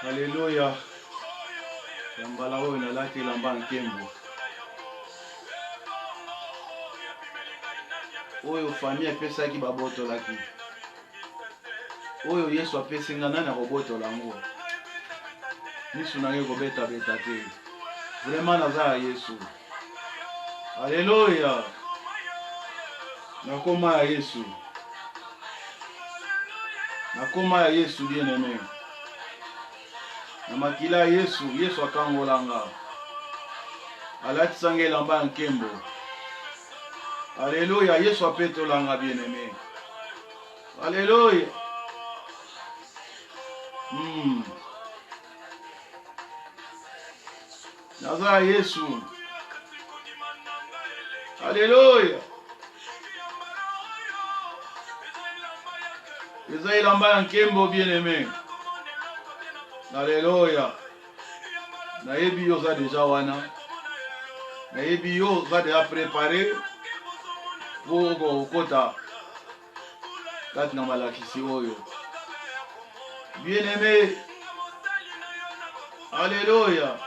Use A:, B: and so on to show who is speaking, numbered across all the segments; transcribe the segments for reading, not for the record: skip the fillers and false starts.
A: Alléluia. Yambala oyo nalati elamba nkembo. Oyo famille epesaki babotolaki. Oyo Yesu apesi nga nani akobotola yango. Misu na ye kobeta beta te. Vraiment naza ya Yesu. Alléluia. Nakoma ya Yesu. Nakoma ya Yesu bien aimé. Na makila ya Yesu, Yesu akangolanga. Alatisanga elamba ya nkembo. Alléluia, Yesu apetolanga bien aimé. Alléluia. Naza ya Yesu. Alléluia. Eza elamba ya nkembo bien aimé. Alléluia. Nayebi yo za deja wana. Nayebi yo za deja préparé pour kokota kati na malakisi oyo. Bien aimé. Alléluia.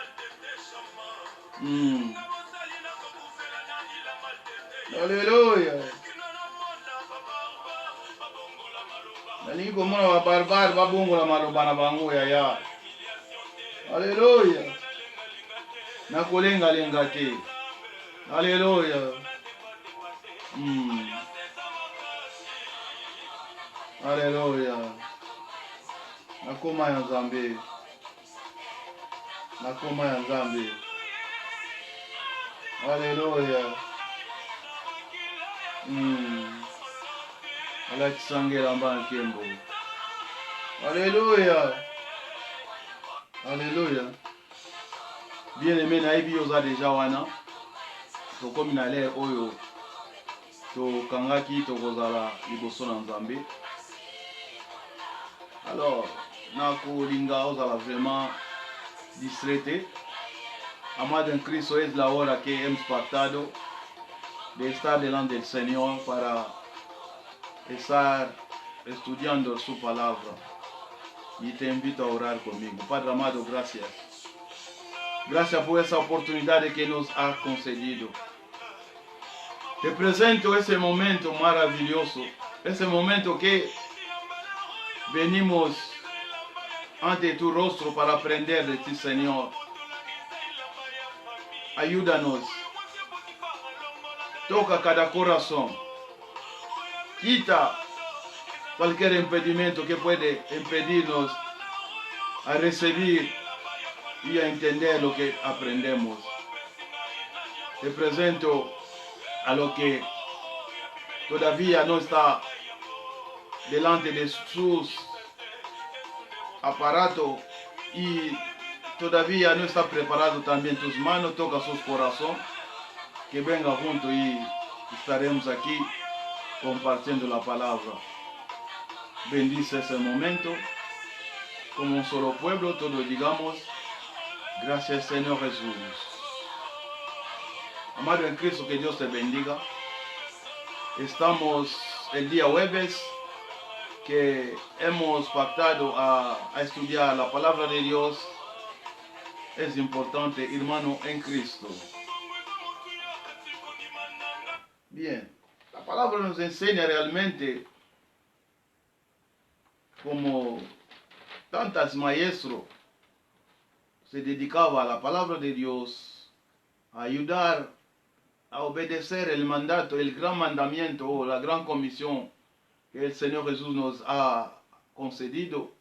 A: Alléluia. Nalingi komona ba barbare babongola maloba na bango ya. Alléluia. Nakolenga te. Alléluia. Alléluia. Nakoma ya Nzambe. Nakoma ya Nzambe. Alléluia. Alatisanga elamba nkembo. Alléluia. Alléluia. Bien aimé nayebi yo za deja wana. Tokomi na lere oyo tokangaki tokozala liboso na Nzambe. Alors, nakolinga ozala vraiment distraite. Amado en Cristo es la hora que hemos pactado de estar delante del Señor para estar estudiando su palabra. Y te invito a orar conmigo. Padre amado, gracias. Gracias por esa oportunidad que nos has concedido. Te presento ese momento maravilloso, ese momento que venimos ante tu rostro para aprender de ti, Señor. Ayúdanos. Toca cada corazón. Quita cualquier impedimento que puede impedirnos a recibir y a entender lo que aprendemos. Te presento a lo que todavía no está delante de sus aparatos y todavía no está preparado también tus manos. Toca sus corazones, que venga junto y estaremos aquí compartiendo la palabra. Bendice ese momento. Como un solo pueblo, todos digamos: gracias, Señor Jesús. Amado en Cristo, que Dios te bendiga. Estamos el día jueves que hemos pactado a estudiar la palabra de Dios. Es importante, hermano en Cristo. Bien, la palabra nos enseña realmente, como tantos maestros se dedicaban a la palabra de Dios, a ayudar a obedecer el mandato, el gran mandamiento o la gran comisión que el Señor Jesús nos ha concedido,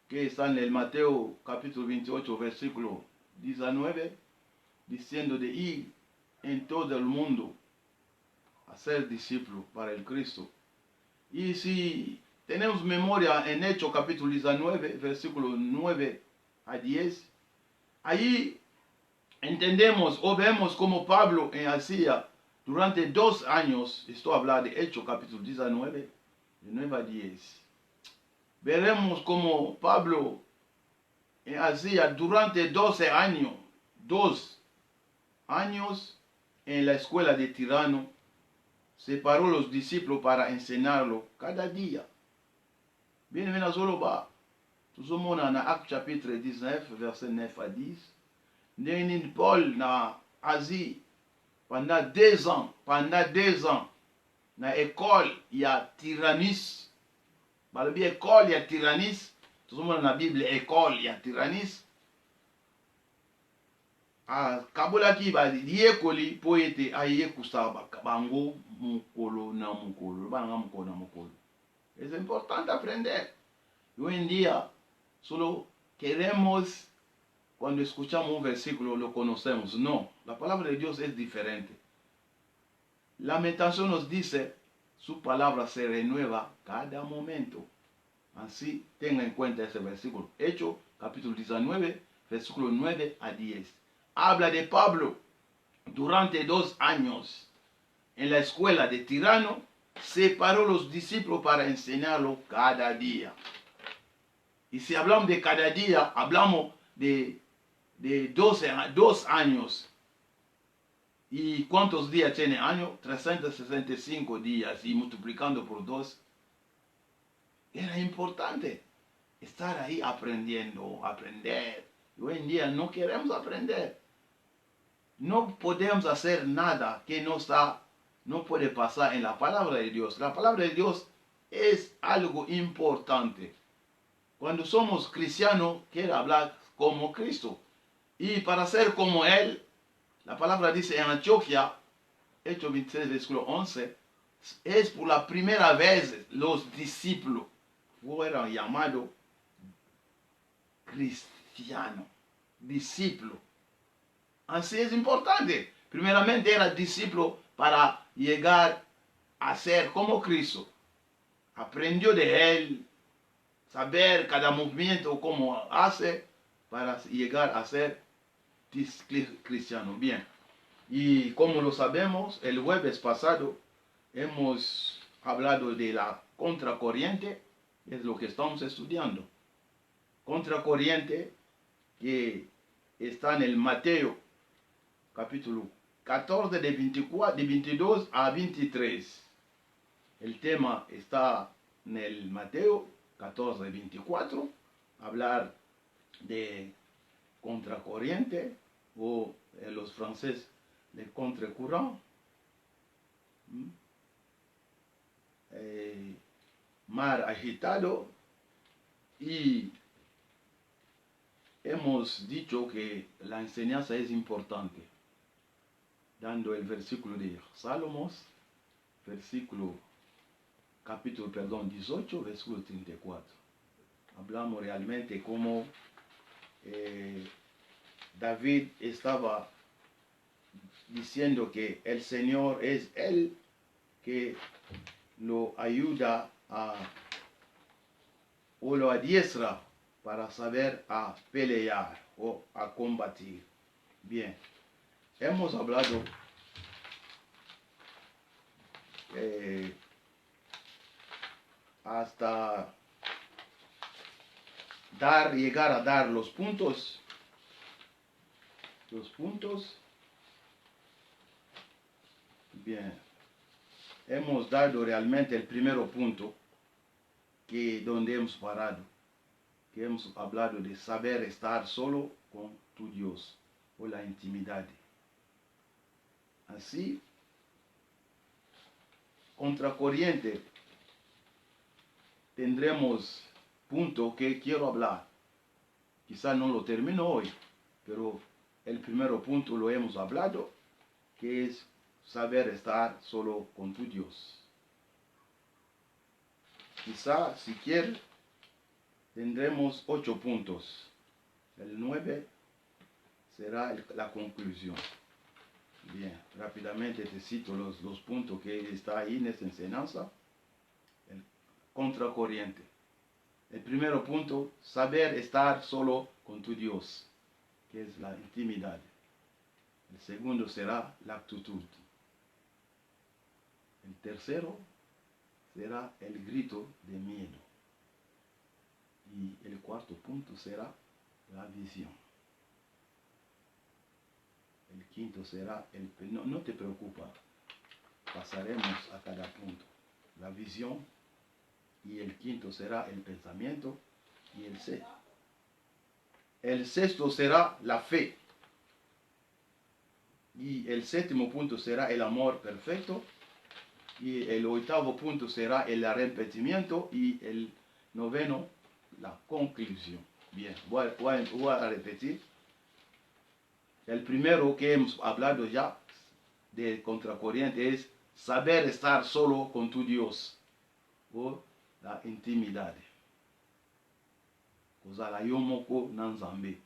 A: que está en el Mateo capítulo 28, versículo 19, diciendo de ir en todo el mundo a ser discípulo para el Cristo. Y si tenemos memoria en Hechos capítulo 19, versículo 9 a 10, allí entendemos o vemos como Pablo en Asia durante 2 años, esto habla de Hechos capítulo 19, de 9 a 10. Veremos como Pablo en Asia durante 12 años, 2 años en la escuela de Tirano, separó los discípulos para enseñarlo cada día. Bien aimé Nazoloba, tout le monde en Acte chapitre 19, verset 9 à 10. Nénin Paul na Asie, pendant 2 ans, na école, il y a tyrannis. Dans la Bible, école, il y a tyrannis. Tout le monde dans la Bible, école, il y a tyrannis. Kabolaki ba yekoli poete aye kusaba bango mukolo na mukolo banga mukolo na mukolo. Es importante aprender. Hoy en día solo queremos cuando escuchamos un versículo lo conocemos. No, la palabra de Dios es diferente. Lamentación nos dice su palabra se renueva cada momento. Así tenga en cuenta ese versículo. Hechos capítulo 19, versículo 9 a 10. Habla de Pablo durante 2 años en la escuela de Tirano, separó los discípulos para enseñarlo cada día. Y si hablamos de cada día, hablamos de 2 años. ¿Y cuántos días tiene año? 365 días. Y multiplicando por 2. Era importante estar ahí aprendiendo, aprender. Y hoy en día no queremos aprender. No podemos hacer nada que no puede pasar en la palabra de Dios. La palabra de Dios es algo importante. Cuando somos cristianos, quiere hablar como Cristo. Y para ser como Él, la palabra dice en Antioquia, Hechos 26, versículo 11, es por la primera vez los discípulos fueron llamados cristianos, discípulos. Así es importante. Primeramente era discípulo para llegar a ser como Cristo. Aprendió de Él, saber cada movimiento como hace para llegar a ser cristiano. Bien. Y como lo sabemos, el jueves pasado hemos hablado de la contracorriente, es lo que estamos estudiando. Contracorriente que está en el Mateo capítulo 14 de 22 a 23. El tema está en el Mateo 14, 24. Hablar de contracorriente o en los franceses de contracourant. Mar agitado. Y hemos dicho que la enseñanza es importante. Dando el versículo de Salomos, capítulo 18, versículo 34. Hablamos realmente cómo David estaba diciendo que el Señor es Él que lo ayuda o lo adiestra para saber a pelear o a combatir. Bien, hemos hablado hasta llegar a dar los puntos. Bien, hemos dado realmente el primer punto donde hemos parado, que hemos hablado de saber estar solo con tu Dios o la intimidad. Así, contracorriente, tendremos punto que quiero hablar. Quizá no lo termino hoy, pero el primer punto lo hemos hablado, que es saber estar solo con tu Dios. Quizá, si quieres, tendremos 8 puntos. El 9 será la conclusión. Bien, rápidamente te cito los puntos que está ahí en esta enseñanza. El contracorriente. El primer punto, saber estar solo con tu Dios, que es la intimidad. El segundo será la actitud. El tercero será el grito de miedo. Y el cuarto punto será la visión. El quinto será no te preocupes, pasaremos a cada punto. La visión, y el quinto será el pensamiento, y el sexto será la fe, y el séptimo punto será el amor perfecto, y el octavo punto será el arrepentimiento, y el noveno, la conclusión. Bien, voy a repetir. El primero que hemos hablado ya de contracorriente es saber estar solo con tu Dios, o la intimidad. Kozala yomoko nanzambe.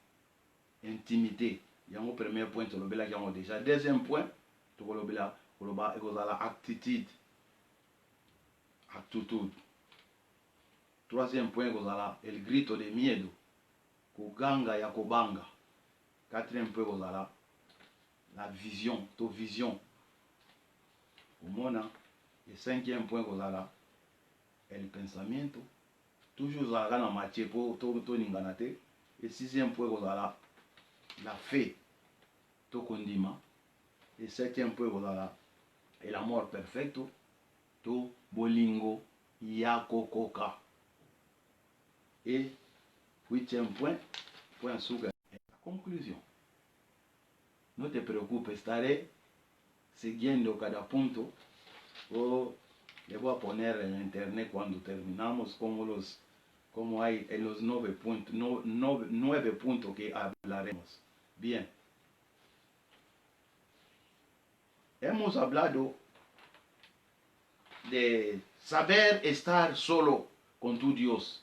A: Intimité. Yango premier point, tolobela yango déjà. Deuxième point, tolobela kozala attitude. Actitude. Troisième point, kozala el grito de miedo. Kuganga ya kobanga. Quatrième point, kozala la vision, to vision. Umona. Et cinquième point, kozala el pensamiento. Toujours zalaka na matie po to ningana te. Et sixième point, kozala la fe tokondima. Et septième point, kozala el amor perfecto to bolingo ya kokoka. Et huitième point suga, la conclusión. No te preocupes, estaré siguiendo cada punto, o le voy a poner en internet cuando terminamos como hay en los 9 puntos que hablaremos. Bien. Hemos hablado de saber estar solo con tu Dios,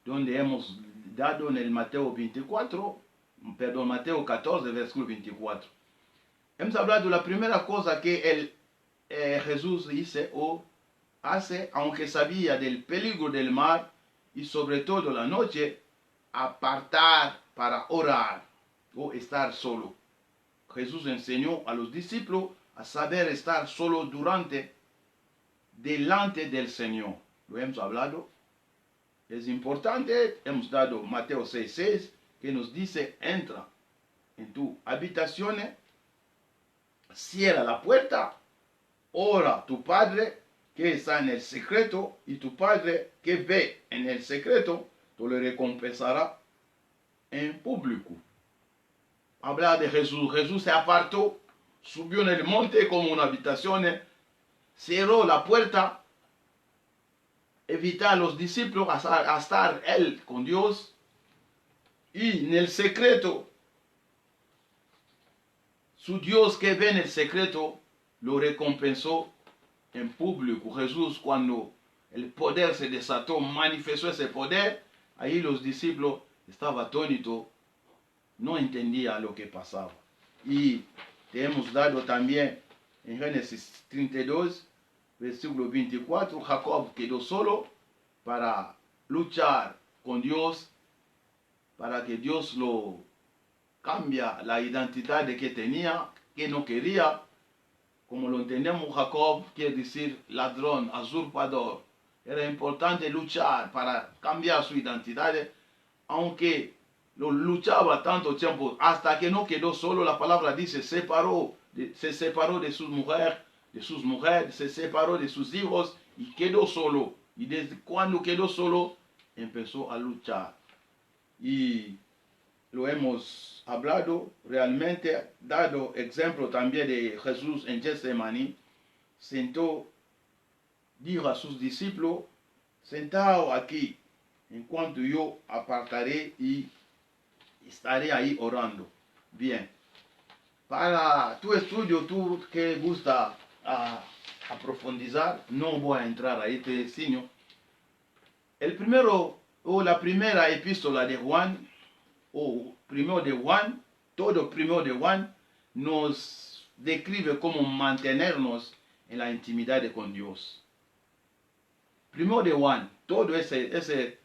A: donde hemos dado en el Mateo 14, versículo 24. Hemos hablado de la primera cosa que Jesús dice o hace, aunque sabía del peligro del mar y sobre todo la noche, apartar para orar o estar solo. Jesús enseñó a los discípulos a saber estar solo delante del Señor. Lo hemos hablado. Es importante, hemos dado Mateo 6:6, que nos dice: entra en tu habitación, cierra la puerta, ora a tu Padre que está en el secreto, y tu Padre que ve en el secreto te lo recompensará en público. Habla de Jesús. Jesús se apartó, subió en el monte como una habitación, cerró la puerta, evita a los discípulos a estar él con Dios, y en el secreto, su Dios que ve en el secreto lo recompensó en público. Jesús, cuando el poder se desató, manifestó ese poder, ahí los discípulos estaban atónitos, no entendían lo que pasaba. Y te hemos dado también en Génesis 32, versículo 24, Jacob quedó solo para luchar con Dios, para que Dios lo cambia la identidad de que tenía, que no quería. Como lo entendemos, Jacob quiere decir ladrón, usurpador. Era importante luchar para cambiar su identidad, aunque lo luchaba tanto tiempo, hasta que no quedó solo. La palabra dice, se separó de sus mujeres, se separó de sus hijos y quedó solo. Y desde cuando quedó solo, empezó a luchar. Y lo hemos hablado, realmente dado ejemplo también de Jesús en Getsemaní. Sentó, dijo a sus discípulos: sentado aquí, en cuanto yo apartaré y estaré ahí orando. Bien, para tu estudio, tú que gusta a profundizar, no voy a entrar ahí, te enseño. El primero, o la primera epístola de Juan, o primero de Juan, todo primero de Juan nos describe cómo mantenernos en la intimidad con Dios. Primero de Juan, todo ese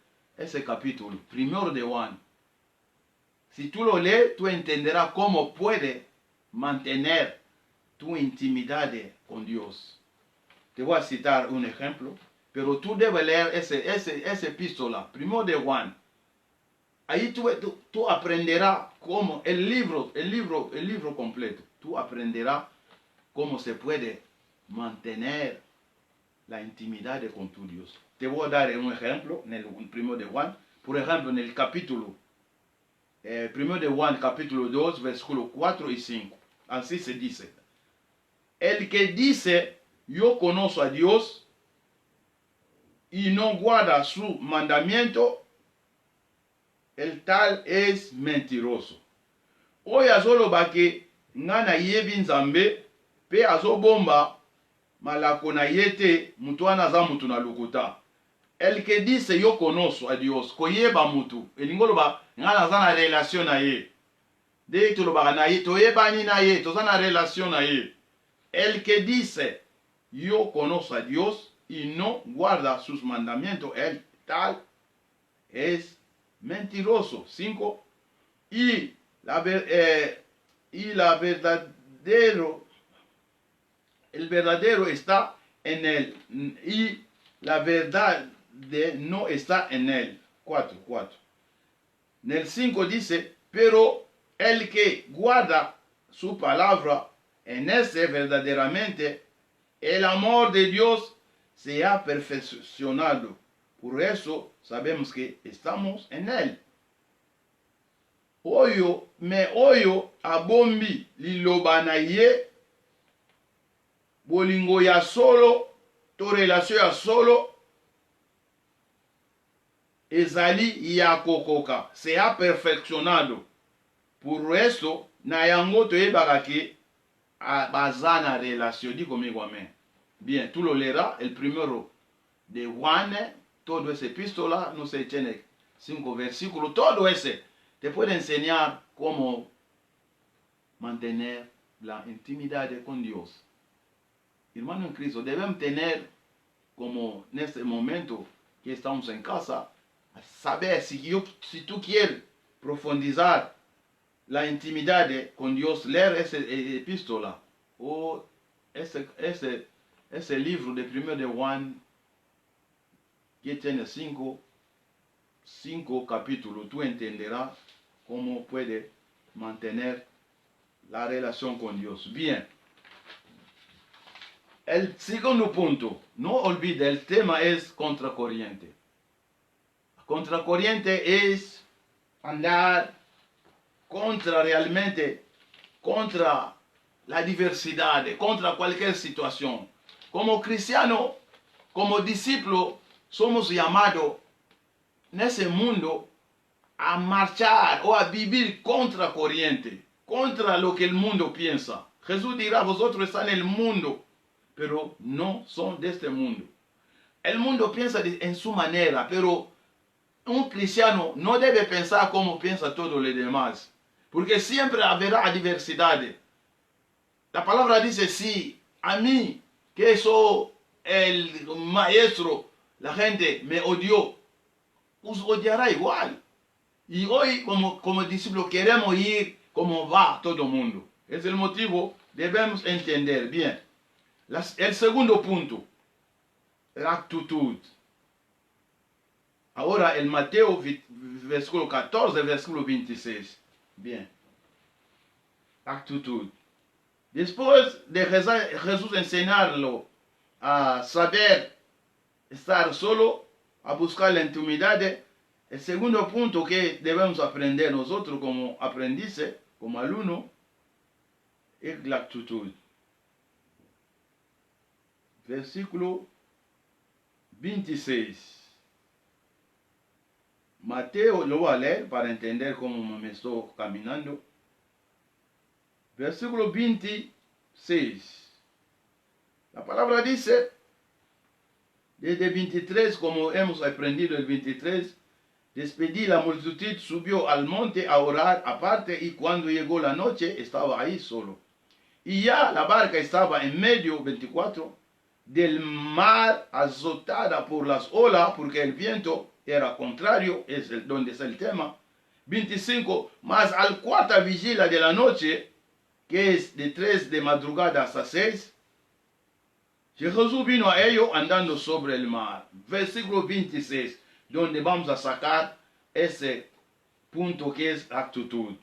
A: capítulo, primero de Juan. Si tú lo lees, tú entenderás cómo puede mantener tu intimidad con Dios. Te voy a citar un ejemplo, pero tú debes leer esa epístola, primero de Juan. Ahí tú aprenderás cómo el libro completo. Tú aprenderás cómo se puede mantener la intimidad con tu Dios. te voy a dar un ejemplo en el 1 de Juan. Por ejemplo, en el capítulo 1 de Juan, capítulo 2, versículos 4 y 5. Así se dice. El que dice, yo conozco a Dios y no guarda su mandamiento, el tal es mentiroso. Oya solo bake ngana yebi nzambe pe azobomba malako na yete mutu anaza mutu na lukuta. El que dice yo conozco a Dios koyeba mutu elingolo ba ngana za na relation na ye. De to lo ba na ye to yeba ni na ye to za na relation na ye. El que dice yo conozco a Dios y no guarda sus mandamientos, el tal es mentiroso. 5. Y el verdadero está en él y la verdad no está en él. 4. En el 5 dice, pero el que guarda su palabra, en ese verdaderamente el amor de Dios se ha perfeccionado. Por eso sabemos que estamos en él. Oyo abombi liloba na ye bolingo ya solo to relation ya solo ezali ya kokoka, se ha perfeccionado. Por eso na yango toyebaka ke baza na relation. Di conmigo amén. Bien, tú lo leerás el primero de Juan, todo ese epístola, no se tiene 5 versículos, todo ese te puede enseñar cómo mantener la intimidad con Dios. Hermano en Cristo, debemos tener, como en este momento que estamos en casa, saber si tú quieres profundizar la intimidad con Dios, leer ese epístola o ese libro de 1 de Juan que tiene 5 capítulos, tú entenderás cómo puede mantener la relación con Dios. Bien. El segundo punto, no olvide, el tema es contracorriente. Contracorriente es andar contra la diversidad, contra cualquier situación. Como cristiano, como discípulo, somos llamados en ese mundo a marchar o a vivir contra corriente, contra lo que el mundo piensa. Jesús dirá, vosotros están en el mundo, pero no son de este mundo. El mundo piensa en su manera, pero un cristiano no debe pensar como piensa todos los demás, porque siempre habrá diversidad. La palabra dice, sí, a mí, que soy el maestro, la gente me odió, os odiará igual. Y hoy como discípulos queremos ir como va todo el mundo. Es el motivo, debemos entender bien. El segundo punto, la actitud. Ahora el Mateo versículo 14, versículo 26. Bien. Actitud. Después de Jesús enseñarlo a saber estar solo, a buscar la intimidad, el segundo punto que debemos aprender nosotros como aprendices, como alumnos, es la actitud. Versículo 26. Mateo lo voy a leer para entender cómo me estoy caminando. Versículo 26. La palabra dice, desde 23, como hemos aprendido el 23, despedí la multitud, subió al monte a orar aparte y cuando llegó la noche estaba ahí solo. Y ya la barca estaba en medio, 24, del mar azotada por las olas porque el viento era contrario, donde es el tema. 25, mas al cuarta vigilia de la noche, que es de 3 de madrugada hasta 6, Jesús vino a ellos andando sobre el mar. Versículo 26, donde vamos a sacar ese punto que es actitud.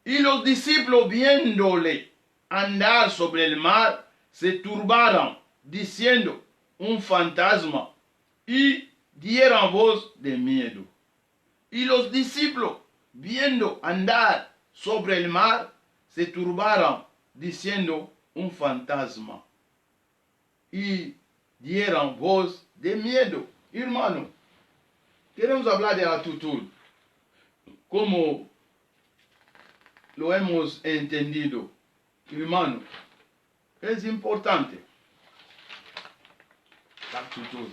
A: Y los discípulos viéndole andar sobre el mar, se turbaron, diciendo, un fantasma y dieron voz de miedo. Y los discípulos, viendo andar sobre el mar, se turbaron, diciendo un fantasma. Y dieron voz de miedo. Hermano, queremos hablar de la actitud. Como lo hemos entendido, hermano, es importante la actitud.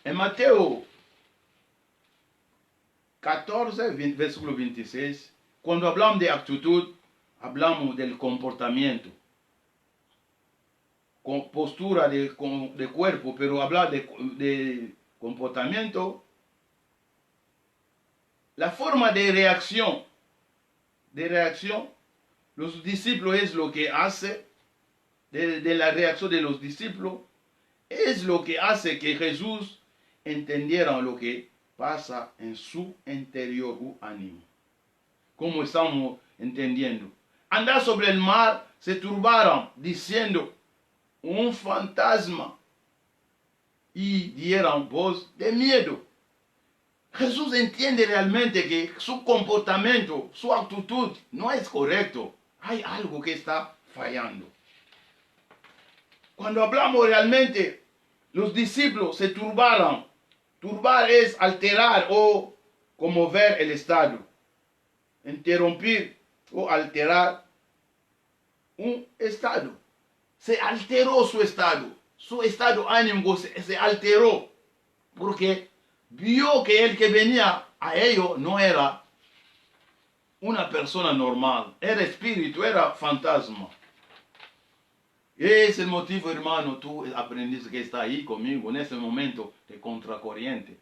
A: En Mateo 14, versículo 26, cuando hablamos de actitud, hablamos del comportamiento, con postura de cuerpo, pero hablar de comportamiento, la forma de reacción, los discípulos es lo que hace, de la reacción de los discípulos, es lo que hace que Jesús entendiera lo que pasa en su interior o ánimo. Como estamos entendiendo. Andar sobre el mar, se turbaron diciendo un fantasma y dieron voz de miedo. Jesús entiende realmente que su comportamiento, su actitud no es correcto. Hay algo que está fallando. Cuando hablamos realmente, los discípulos se turbaron. Turbar es alterar o conmover el estado. Interrumpir o alterar un estado. Se alteró su estado ánimo se alteró, porque vio que el que venía a ellos no era una persona normal, era espíritu, era fantasma. Ese es el motivo, hermano, tú aprendiste que está ahí conmigo en ese momento de contracorriente,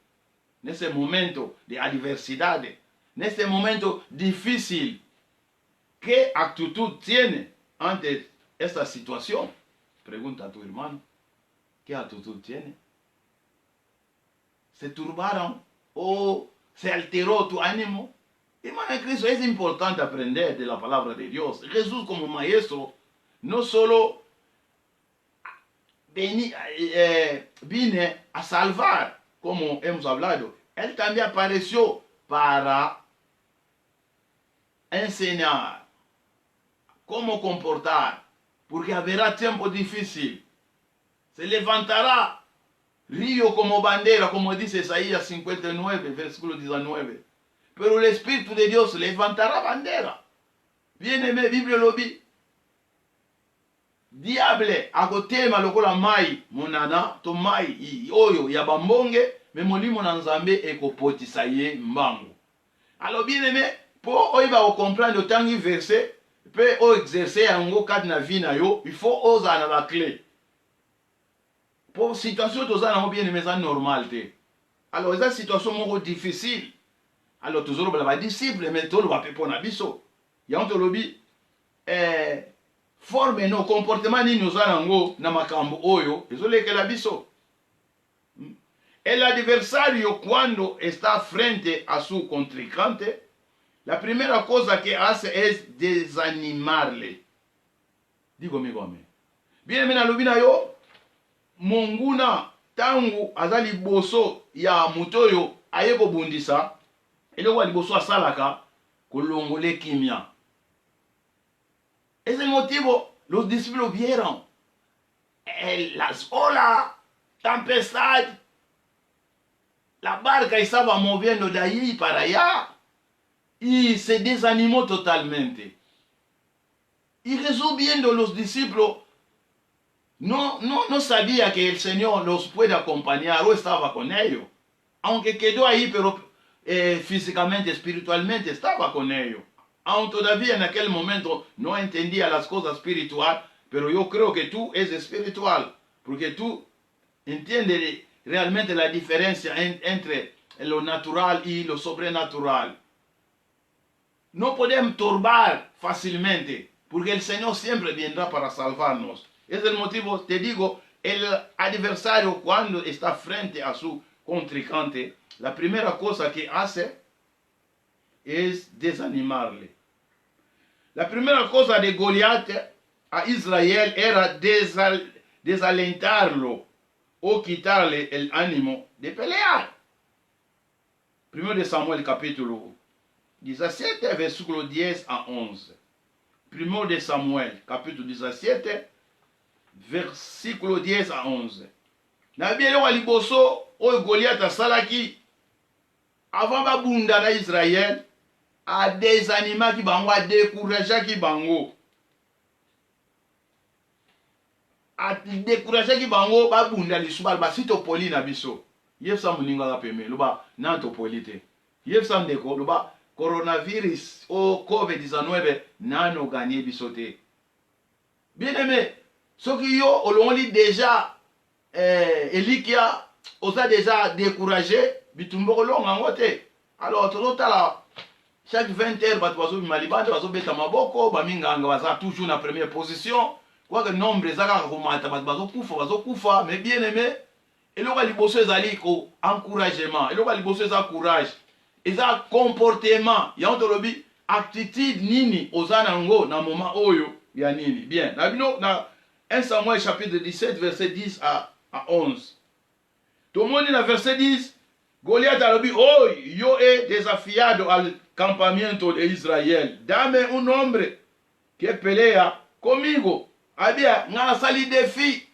A: en ese momento de adversidad, en ese momento difícil. ¿Qué actitud tiene ante esta situación? Pregunta a tu hermano, ¿qué actitud tiene? ¿Se turbaron o se alteró tu ánimo? Hermano en Cristo, es importante aprender de la palabra de Dios. Jesús como maestro no solo vine a salvar, como hemos hablado. Él también apareció para enseñar cómo comportar, porque habrá tiempo difícil. Se levantará río como bandera, como dice Isaías 59, versículo 19. Pero el Espíritu de Dios levantará bandera. Viene la Biblia lo vi. Diable akotema lokola mai monana to mai oyo ya bambonge me molimo na nzambe ekopotisa ye mbango. Alors bien aimé, pour oyo ba comprendre tangi verset pe o exercer yango kati na vie na yo, il faut oza na la clé. Pour situation toza na bien aimé ça normal te. Alors esa situation moko difficile. Alors toujours ba disciple mais tolo ba pepo na biso. Ya on lobi forme no comportement nini oza nango na makambo oyo ezolekela biso. El adversario cuando está frente a su contrincante, la primera cosa que hace es desanimarle. Digo mi gome. Bien mena lubina yo monguna tangu azali boso ya mutoyo ayeko bundisa eloko liboso asalaka kolongole kimia. Es el motivo, los discípulos vieron las olas, tempestad, la barca estaba moviendo de allí para allá y se desanimó totalmente. Y Jesús viendo los discípulos no sabía que el Señor los puede acompañar o estaba con ellos. Aunque quedó ahí, pero físicamente, espiritualmente estaba con ellos. Aún todavía en aquel momento no entendía las cosas espirituales, pero yo creo que tú eres espiritual, porque tú entiendes realmente la diferencia entre lo natural y lo sobrenatural. No podemos turbar fácilmente, porque el Señor siempre vendrá para salvarnos. Es el motivo, te digo, el adversario cuando está frente a su contrincante, la primera cosa que hace es desanimarle. La primera cosa de Goliat a Israel era desalentarlo o quitarle el ánimo de pelear. 1 de Samuel capítulo 17, versículo 10 a 11. 1 de Samuel capítulo 17, versículo 10 à 11. Na bien eloko liboso oyo Goliath asalaki avant babunda na Israël, adesanimaki bango, adécourageaki bango. Adécourageaki bango babunda lisuba basi topoli na biso. Yefsa muninga ka peme loba na topoli te. Yefsa ndeko loba coronavirus o COVID-19 nano gagné biso te. Bien aimé, soki yo olongoli déjà Elikia osa déjà découragé bitumboko longa ngote. Alors totala chaque 20 heures bato bazo malibande bazo beta maboko baminganga baza toujours na première position. Quoi que nombre ezaka komata bato bazo kufa mais bien aimé eloko liboso ezali ko encouragement, eloko liboso eza courage, eza comportement ya ontolobi attitude nini ozana ngo na moment oyo ya nini. Bien, na bino na 1 Samuel chapitre 17 verset 10 à 11. Tomoni na verset 10, Goliath alobi, oh, yo he desafiado al campamento de Israel, dame un hombre que pelea conmigo. Abia ngana sali défi.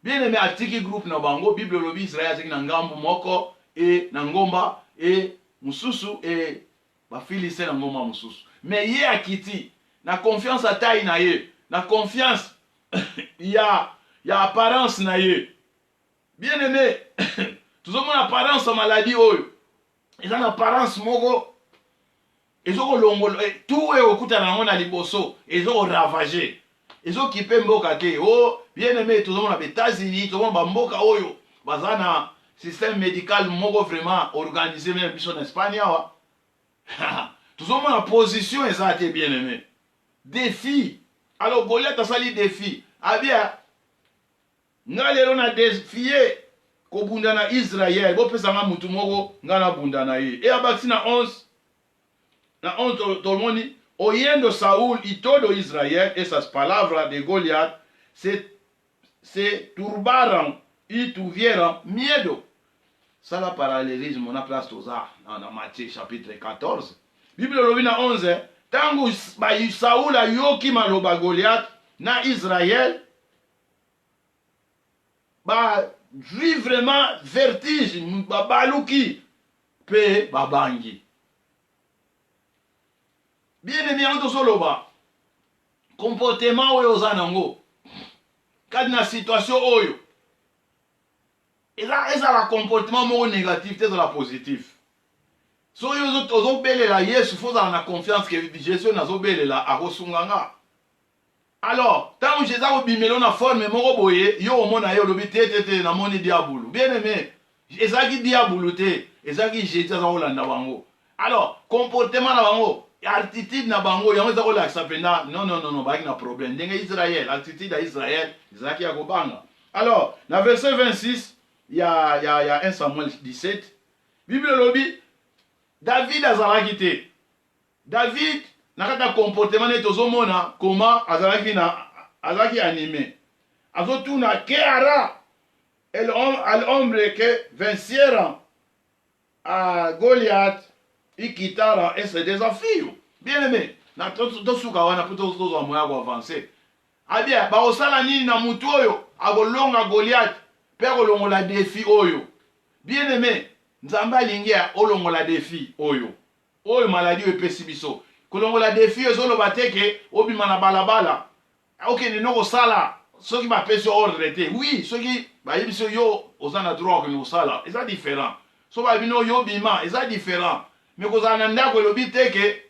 A: Bien aimé atiki groupe na bango, Bible lobi Israel zeki na ngambu moko e na ngomba e mususu e ba filise na ngomba mususu. Mais ye akiti na confiance atai na ye, na confiance ya apparence na ye. Bien aimé, tout le monde apparence à maladie oyo. Ils ont apparence moko. Ils ont longolo tout est au kuta na ngona liboso, ils ont ravagé. Ils ont kipe mboka te. Oh, bien aimé, tout le monde aux États-Unis, tout le monde mboka oyo. Bazana système médical moko vraiment organisé même biso en Espagne wa. Tout le monde en position exacte bien aimé. Défi. Alors Goliath a sali défi. Ah bien, ngalelo na défié kobunda na Israël. Bo pesa nga mutu moko ngana bunda na ye. Et abaki na 11. Na 11 tout le monde dit, oyendo Saúl y todo Israel, esas palabras de Goliath se turbaron y tuvieron miedo. Ça la parallélisme on a place toza dans Matthieu chapitre 14. Bible lobi na 11, tangu ba Saúl ayoki maloba Goliath na Israël, ba lui vraiment vertige, ba baluki pe babangi. Bien aimé, on soloba comportement oyo zanango kad na situation oyo eza la comportement moko négatif te la positif. So yo ozo belela Yesu faut na confiance que Jésus nazo belela akosunganga. Alors tant Jésus a bimelo na forme moko boye yo omona yo lobi te na moni diabulu. Bien aimé, ezaki diabulu te, ezaki Jésus za olanda bango. Alors comportement na bango, attitude na bango yango za kolakisa penda non baki na problème ndenge Israël, attitude à Israël ezaki ya kobanga. Alors na verset 26 il y a 1 Samuel 17, Bible lobi David azalaki te. David nakata comportement ne tozomona comment azalaki animé. Azotuna keara el hombre que vencieron a Goliath y quitaron ese desafío. Bien aimé, na tosuka wana puto tozo moya ko avancer. Abia ba osala nini na mutu oyo akolonga Goliath pe kolongola défi oyo. Bien aimé, Nzamba alingia olongola défi oyo. Oyo maladie epesi biso. Kolongola défi ezolo bateke obima na balabala. OK noko sala soki ba pesi ordre te. Oui, soki ba yibiso yo ozana droit que sala. Eza différent. So ba bino yo bima, eza différent. Mais kozana ndako lobi teke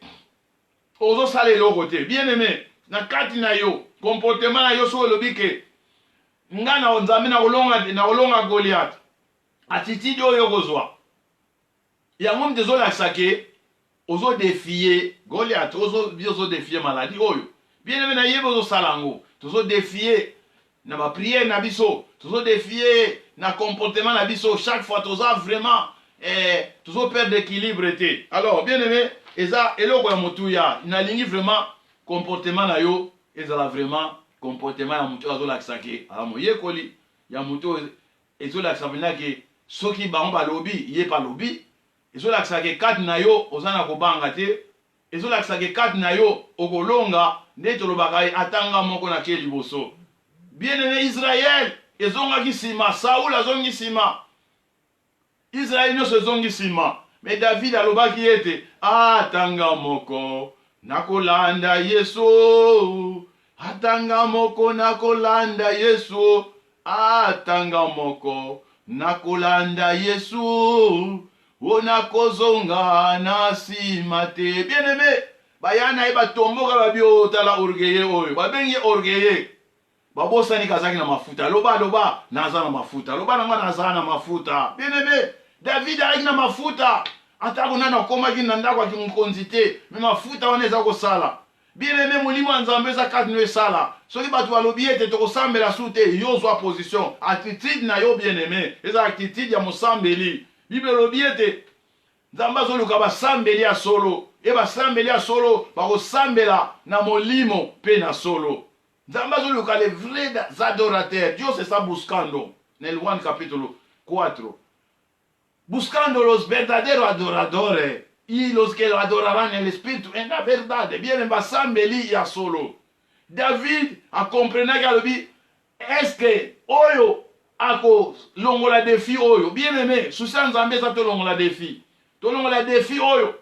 A: ozo sala eloko te. Bien aimé, na kati na yo, comportement na yo so lobi ke ngana onzambe na kolonga Goliath. Attitude oyo kozwa. Ya ngom dezolakisa ke ozo défier Goliath, ozo défier maladie oyo. Bien aimé na yebo ozo salango, tozo défier na ba prière na biso, tozo défier na comportement na biso chaque fois toza vraiment tozo perdre équilibre te. Alors bien aimé, eza eloko ya mutu ya inalingi vraiment comportement na yo ezala vraiment comportement ya mutu azolakisa ke ala moyekoli ya mutu ezolakisa mpena ke soki bango balobi ye pa lobi, ezolakisa ke kati na yo oza na kobanga te, ezolakisa ke kati na yo okolonga nde tolobaka atanga moko na ke liboso. Bien-aimé, Israël ezongaki nsima, Saul azongi nsima, Israël nyonso ezongi nsima, me David alobaki ete atanga moko nakolanda Yesu, atanga moko nakolanda Yesu, atanga moko nakolanda Yesu, onakozonga na nsima te. Bien-aimé, bayana ye batomboka babio tala orgueilleux oyo babengi orgueilleux, babosani kazaki na mafuta, loba naza na mafuta, loba nanga naza na mafuta. Bien-aimé, David alaki na mafuta, atako nana akomaki na ndako akimukonzi te, me mafuta wana eza kosala. Bien-aimé, molimo ya Nzambe eza kati no esala. Soki bato balobi ete tokosambela su te, yo zwa position. Attitude na yo bien-aimé eza attitude ya mosambeli. Bible elobi ete Nzambe azoluka basambeli ya solo, e basambeli ya solo bakosambela na molimo pe na solo. Nzambe azoluka les vrais adorateurs. Dios está buscando, en el Juan capítulo 4, buscando los verdaderos adoradores y los que lo adorarán en el espíritu en la verdad. Bien, basambeli ya solo. David a comprenaki alobi, est-ce que oyo ako longola défi oyo? Bien aimé, susa Nzambe eza tolongola défi. Tolongola défi oyo.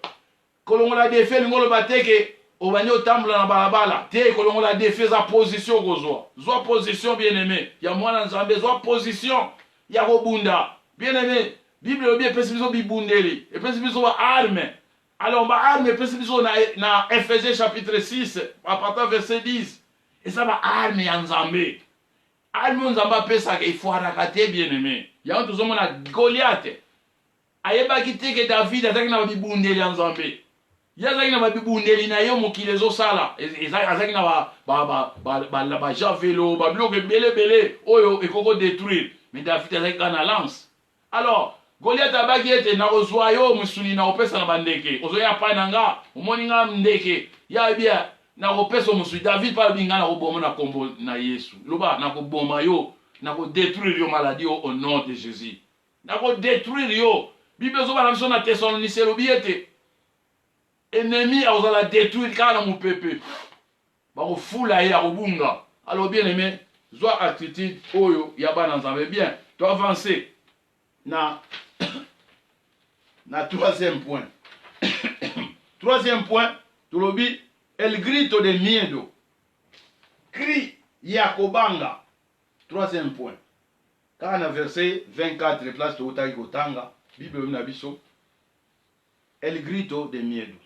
A: Kolongola défi elingi oloba te ke obandi otambola na balabala te, kolongola défi eza position kozwa. Zwa position bien aimé ya mwana Nzambe, zwa position ya kobunda. Bien aimé, Bible elobi epesi biso bibundeli, epesi biso ba arme. Alors ba arme epesi biso na Ephésiens chapitre 6 à partir verset 10. Eza ba arme ya Nzambe. Arme Nzambe apesaka efwaraka te bien aimé. Yango tozomona Goliath ayebaki te ke David azalaki na babibundeli ya Nzambe. Ye azalaki na babibundeli na ye mokili ezosala, azalaki na bajavelo babiloko ebelebele oyo ekoko détruire, mais David azalaki kaka na lance. Alors Goliath abaki ete nakozwa yo mosuni na kopesa na bandeke, ozoya pa na nga omoni nga ndeke ya bia na kopesa mosuni. David pa binga na koboma na kombo na Yesu, loba na koboma yo, na ko détruire yo maladie au nom de Jésus, na ko détruire yo. Bible zo bana biso na Thessaloniciens lobi ete ennemi azala détruire kaka na mopepe, bakofula ye akobunga. Alors bien aimé, zwa attitude oyo ya bana Nzambe. Bien, to avancer na troisième point. Troisième point, tulobi el grito de miedo, cri ya kobanga. Troisième point, car na verset 24 place to utaki kotanga Bible na biso el grito de miedo.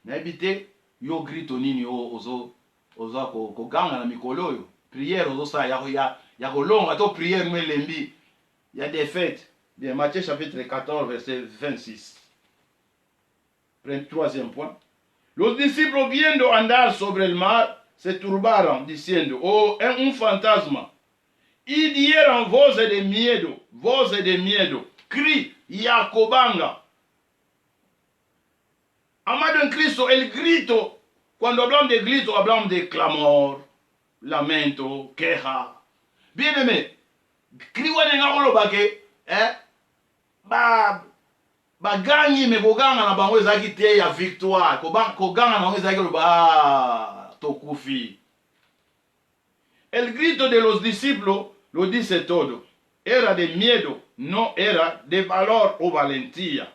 A: Na ebite yo grito nini ozo koganga na mikolo yo, prière ozo sa ya kolonga to prière mwelembi ya défaite. Bien, Matthieu chapitre 14 verset 26. Troisième point. Los discípulos viendo andar sobre el mar se turbaron diciendo, oh, es un fantasma. Y dieron voces de miedo, cri ya kobanga. Amado en Cristo, el grito, cuando hablamos de grito, hablamos de clamor, lamento, queja. Bien aimé, cri wane nga koloba ke, bagangi me koganga na bango ezaki te ya victoire, koganga na bango ezaki loba tokufi. El grito de los discípulos lo dice todo. Era de miedo, no era de valor o valentía,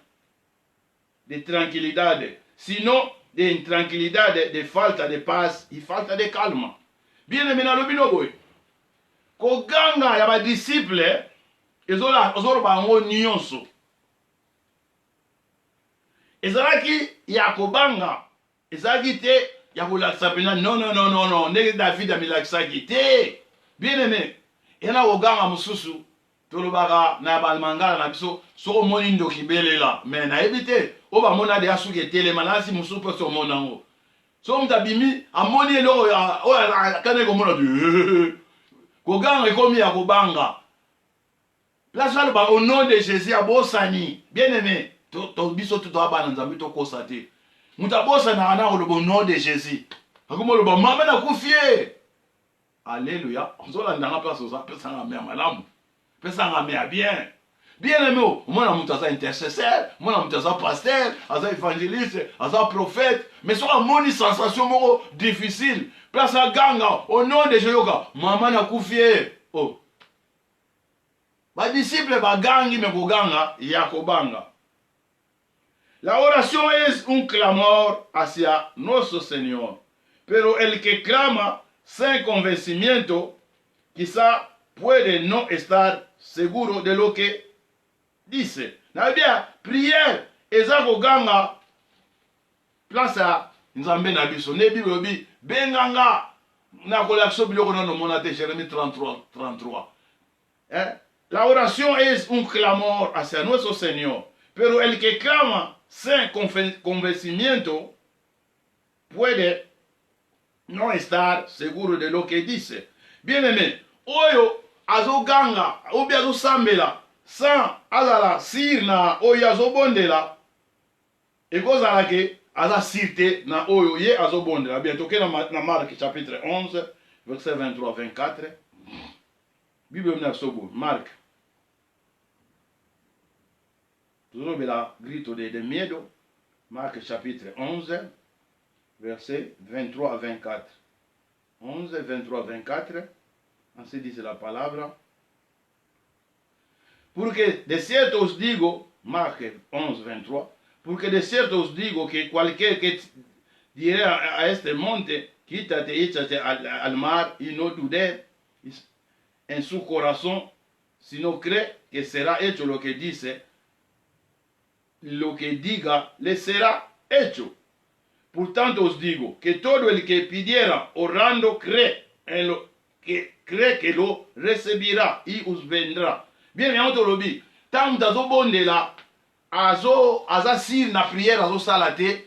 A: de tranquilidad, sino de intranquilidad, de falta de paz y falta de calma. Bien aimé, na lobino boy, koganga ya ba disciple ezolo bango nyonso ezalaki ya kobanga, ezalaki te ya kolakisa pena non, ndenge David amilakisaki te. Bien aimé, ena koganga mosusu tolobaka na balmangala na biso soko moni ndoki belela, me nayebi te o bamona de asuki etelema nasi mosusu mpe so monango so mutu abimi amoni eloko oyo akane komona koganga ekomi ya kobanga. Place aloba au nom de Jésus abosani. Bien aimé, to biso to abana Nzambe to kosa te. Mutu abosana ana koloba au nom de Jésus. Akoma loba mama na kufie. Alléluia. Nzola ndanga place oza pesa na mère malamu. pesanga mea bien. Bien aimé, moi on a intercesseur, moi on a pasteur, aza évangéliste, aza prophète, mais sur un moni sensation moko difficile. Place à ganga au nom de Jésus, maman na kufie. Oh. Ba disciple ba gangi me koganga yakobanga. La oración es un clamor hacia nuestro Señor, pero el que clama sin convencimiento quizá puede no estar seguro de lo que dice. Na bien, prière, eza koganga place à nzambe na biso. Ne bilobi, benganga, na kolakso biloko na monate, Jérémie 33. La oración es un clamor hacia nuestro Señor, pero el que clama sin convencimiento puede no estar seguro de lo que dice. Bien aimé, oyo azoganga, obi azosambela, sans azala sir na oyo azobondela, ekozala ke aza sirte na oyo ye azobondela. Bien, toke na Marc chapitre 11, verset 23-24. Bible na sobo, Marc. Toujours la grito de miedo. Marc chapitre 11, verset 23-24. 11, 23-24. Ainsi dice la palabra. Porque de cierto os digo, Marc 11, 23, porque de cierto os digo que cualquier que diré a este monte, quítate, échate al mar y no dude en su corazón, sino cree que será hecho lo que dice, lo que diga le será hecho. Por tanto os digo que todo el que pidiera orando cree que lo recibirá y os vendrá. Bien, mais on te le dit, tant d'azo bondela, aza sir na prière azo salate,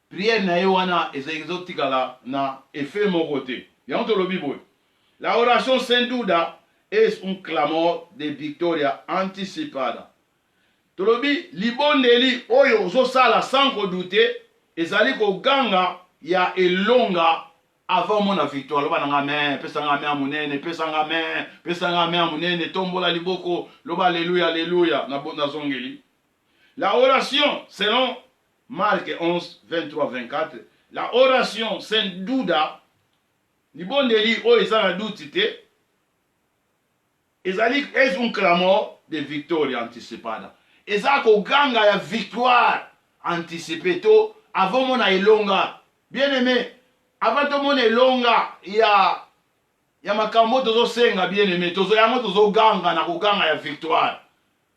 A: prière na yoana exotica na effet mogote. Bien, on te le dit, boy. La oración sin duda es un clamor de victoria anticipada. Te le dit, libondeli oyo ozo sala sans douter, ezali ko ganga ya elonga avant mon victoire. Loba nanga men, pesanga men amunene, pesanga men amunene, tombola liboko, loba alléluia, alléluia, na zongeli. La oración, selon Marc 11, 23-24, la oración sans duda, libondeli o ezala dutite, ezali es un clamor de victoria anticipada. Ezako ganga ya victoire anticipée to avant mon elonga. Bien aimé, avant tout mon elonga ya makambo tozo senga bien aimé, tozo yango tozo ganga na koganga ya victoire.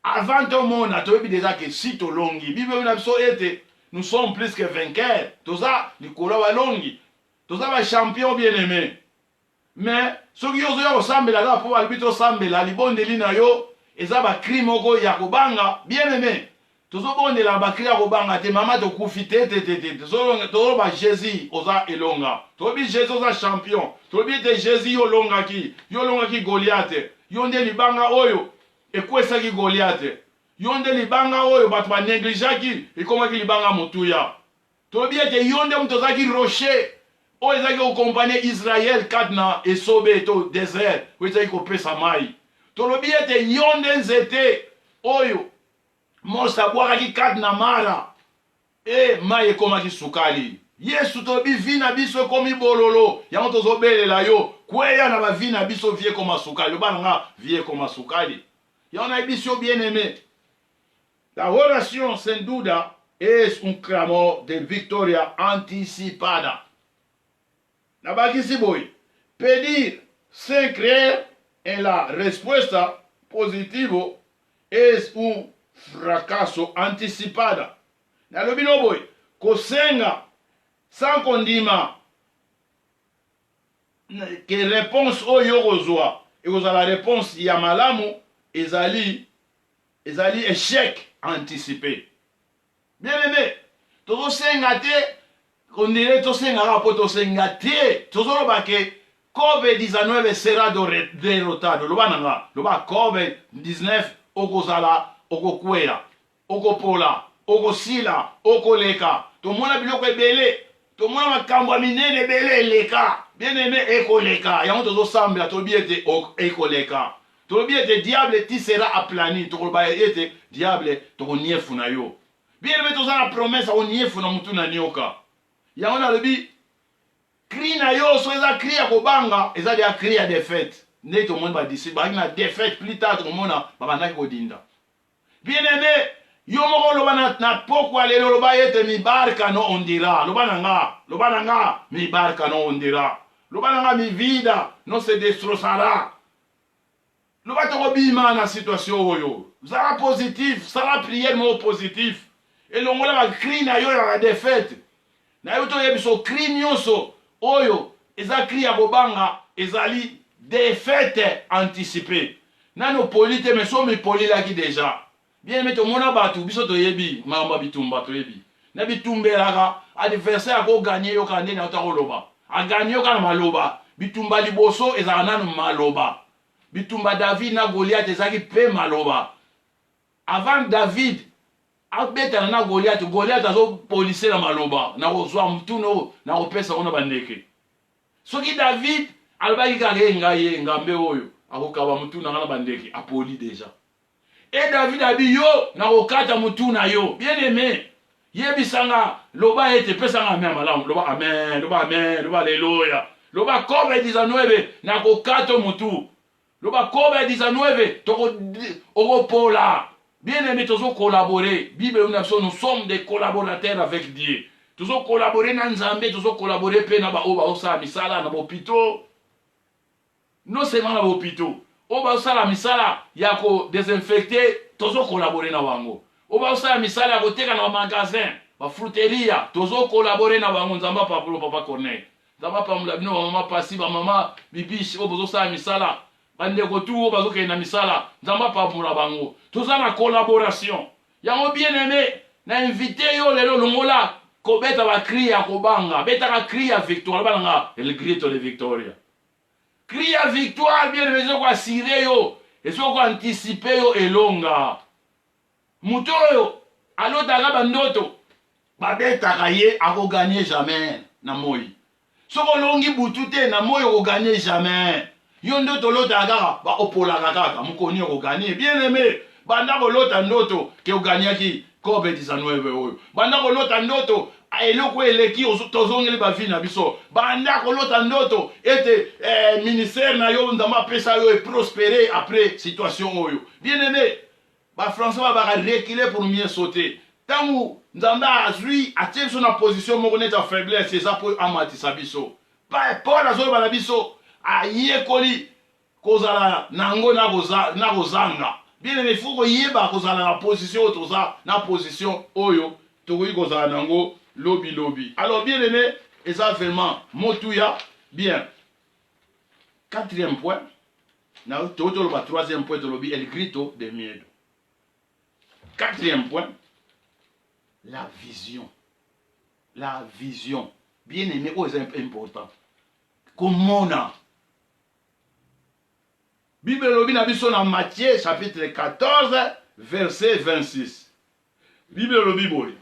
A: Avant tout mon atoyebi déjà que si to longi, Bible na biso ete nous sommes plus que vainqueurs. Toza likolo ba longi. Toza ba champion bien aimé. Mais soki yozo ya kosambela la po albito sambela libondeli na yo eza ba crime moko ya kobanga bien aimé. Tozo bondela ba cri ya kobanga te mama to kufite te tozo ba Jésus oza elonga. Tobi Jésus oza champion. Tobi te Jésus yo longa ki Goliath. Yonde libanga oyo ekwesaki Goliath. Yonde libanga oyo bato ba negligaki ekomaki libanga motuya. Tobi te yonde mutozaki rocher. O ezaki okompane Israël kadna esobe to désert. O ezaki kopesa mai. Tolobi ete yonde nzete oyo mosa bwakaki kadna mara. Mai ekomaki sukali. Yesu tobi vina biso ekomi bololo. Yango tozobelela yo. Kweya na ba vina biso vie koma sukali. Loba nga vie koma sukali. Yango na biso bien aimé. La oración sin duda es un clamor de victoria anticipada. Nabakisi boy, pedir sin creer en la respuesta positiva es un fracaso anticipada. Nalobi no boy, kosenga sans kondima que réponse oyo kozwa ekozala réponse ya malamu ezali échec anticipé. Bien aimé, tozosenga te kondire tosenga po tosenga te tozoloba ke COVID-19 sera derrotado. Loba nanga, loba COVID-19 okozala okokwea, okopola, okosila, okoleka. Tomona biloko ebele, tomona makambo minene ebele eleka. Bien aimé ekoleka. Yango tozosambela tobi ete ekoleka. Tolobi ete diable ti sera aplani. Toloba ete diable toko niefu na yo. Bien aimé toza na promesse o niefu na mutu na nioka. Yango na lobi cri na yo so eza cri ya kobanga eza dia cri ya défaite. Nde to moni ba disciple ba na défaite plus tard to mona ba bandaki kodinda. Bien aimé yo moko loba na pokwa lelo loba ete mi barka no ondira. Loba nanga mi barka no ondira. Loba nanga mi vida no se destrozará. Loba toko bima na situation oyo. Zara positif, sala prière mo positif. Et longola ba cri na yo ya défaite. Na yo to yebiso cri nyonso oyo eza cri ya kobanga ezali défaite anticipée. Nano polite mais so mi polilaki déjà. Bien aimé to mona batu biso to yebi mama bitumba to yebi. Na bitumbelaka adversaire ko gagner yo kande na to loba. A gagner yo kana maloba. Bitumba liboso ezala nanu maloba. Bitumba David na Goliath ezaki pe maloba. Avant David abeta na Goliath, Goliath azo policier na maloba, na kozwa mtuno na kopesa ona bandeke. Soki David alobaki kaka ngai ngambe oyo, akokaba mtuna na bandeke, apoli déjà. Et David abi yo na kokata mtuna yo. Bien aimé, yebisanga loba ete pesa nga malamu, loba amen, loba amen, loba alléluia. Loba COVID-19 na kokato mutu. Loba COVID-19 toko pola. Bien aimé, tous collaborer. Bible nous sommes des collaborateurs avec Dieu. Tous collaborer dans Nzambe, tous collaborer pe na ba oba osa misala na bopito. Non seulement na bopito. Oba osa la misala ya ko désinfecter, tous collaborer na bango. Oba osa la misala ya ko teka na magasin, ba fruiteria, tous collaborer na bango Nzamba papa Corneille. Nzamba pa mulabino mama pasi ba mama bibishi oba osa la misala. Bande kotu bazoke na misala Nzamba pa mula bango. Toza na collaboration. Yango bien aimé, na invité yo lelo longola ko beta ba cri ya kobanga, beta ka cri ya victoire balanga, el grito de victoria. Cri ya victoire bien aimé ko assurer yo, et so ko anticiper yo elonga. Muto yo alota ga bandoto. Ba beta ka ye ako gagner jamais na moi. Soko longi butute na moi ko gagner jamais. Yo ndoto lota kaka ba opola kaka mukoni ko gagner bien aimé. Banda ko lota ndoto ke uganyaki COVID-19 oyo. Banda ko lota ndoto eloko eleki tozongeli ba vie na biso. Banda ko lota ndoto ete ministère na yo Nzamba pesa yo et prospérer après situation oyo. Bien aimé, ba François ba reculer pour mieux sauter. Tangu Nzamba azui atie son position moko neta faiblesse ça pour amatisa biso. Pas pour la zone ba biso aye koli kozala nango na kozanga. Bien aimé, il faut que yeba kozala na position toza na position oyo tokoki kozala nango lobi. Alors bien aimé, et ça vraiment motuya bien. Quatrième point, na totoloba troisième point tolobi el grito de miedo. Quatrième point, la vision. La vision. Bien aimé, c'est important. Comment on a Bible lobi na biso na Matthieu chapitre 14 verset 26. Bible lobi boy.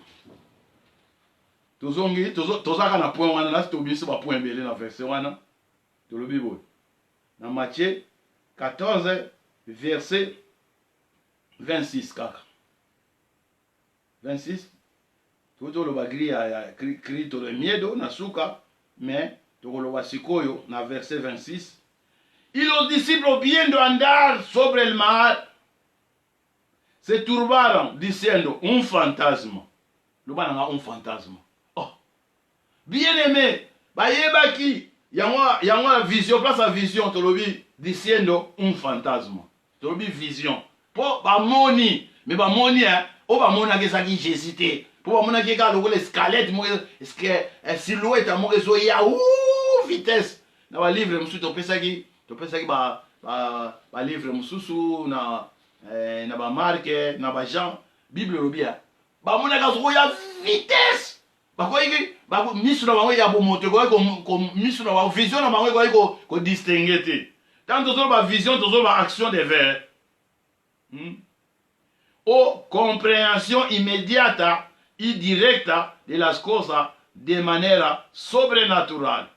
A: Tozongi tozaka na point wana na tobi so ba point belé na verset wana. Tolobi boy. Na Matthieu 14 verset 26 kaka. 26. Toto lo bagri ya krito le miedo na suka mais tokoloba sikoyo na verset 26. Y los discípulos viendo andar sobre el mar se turbaron diciendo un fantasma. Lo van a un fantasma. Oh, bien aimé, ba yebaki yango la vision, place la vision tolobi diciendo un fantasma. Tolobi vision. Po ba moni, mais ba moni o ba mona ke saki Jésus. Po ba mona ke ka lo le squelette mo est-ce que silhouette mo ke so ya vitesse. Na ba livre musu to pesaki tu penses que ba livre mususu na ba marque na ba Jean Bible lobia ba mona ka so ya vitesse ba ko iki ba misu na bango ya bo moto ko misu na ba vision na bango ko distinguer te tant to ba vision to ba action de vers o compréhension immédiata y directa de las cosas de manera sobrenatural.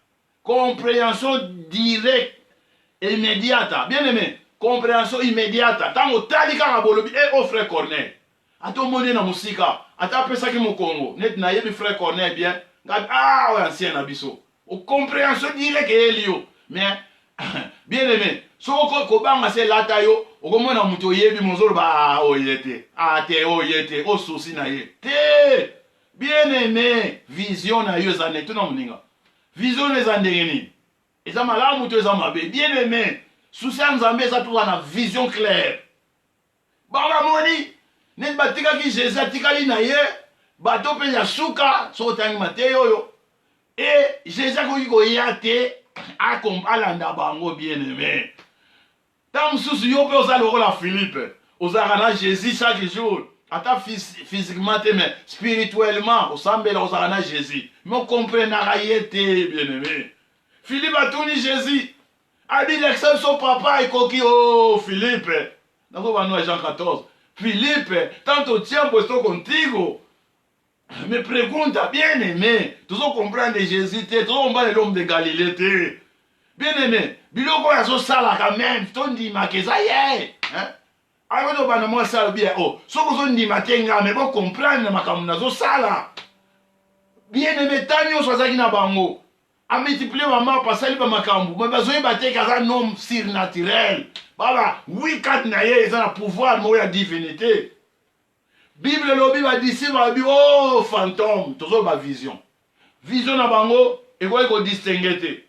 A: Compréhension directe immédiate. Bien aimé, compréhension immédiate. Tant au talika na bolobi et au frère Corneille. Ato moni na musika. Ata pesa ki mo Congo. Net na yebi frère Corneille bien. Ah ouais ancien na biso. Au compréhension directe elio. Mais bien aimé. So ko banga se lata yo. Okomona muto yebi mozolo ba oyete. Ah te oyete. O souci na ye. Te. Bien aimé. Vision na yo zane tout na muninga. Vision les andengeni. Eza malamu to eza mabe. Bien aimé. Souci nzambe eza tout na vision claire. Banga moni. Net batika ki Jésus atikali na ye. Bato pe ya suka. So tangi mateyo yo. Et Jésus akoki koyate. Alanda bango bien aimé. Tant sous yo pe oza lokola Philippe. Ozaka na Jésus chaque jour. Ata physiquement mais spirituellement osambela ozaka na Jésus. Mais on comprend na yete bien aimé. Philippe a tourné Jésus. A dit l'excès son papa et coquille. Oh Philippe. Dans Jean 14. Philippe, tanto tiempo estoy contigo. Me pregunta, bien aimé. Toujours comprendre Jésus, toujours on va l'homme de Galilée. Bien aimé. Biloko ya so sala quand même. Ton di makeza ye. Hein? Ayo no bana mo sala bien. Oh, so ko son di matenga mais bon comprendre makamuna na so sala. Bien aimé tanyo so zaki na bango. A multiplier maman passer ba makambu. Mais bazoyi baté kaza nom surnaturel. Baba, oui, quand na ye, ils ont le pouvoir, mais la divinité. Bible lobby va dire, oh, fantôme, toujours ma vision. Vision na bango, et quoi qu'on distingue.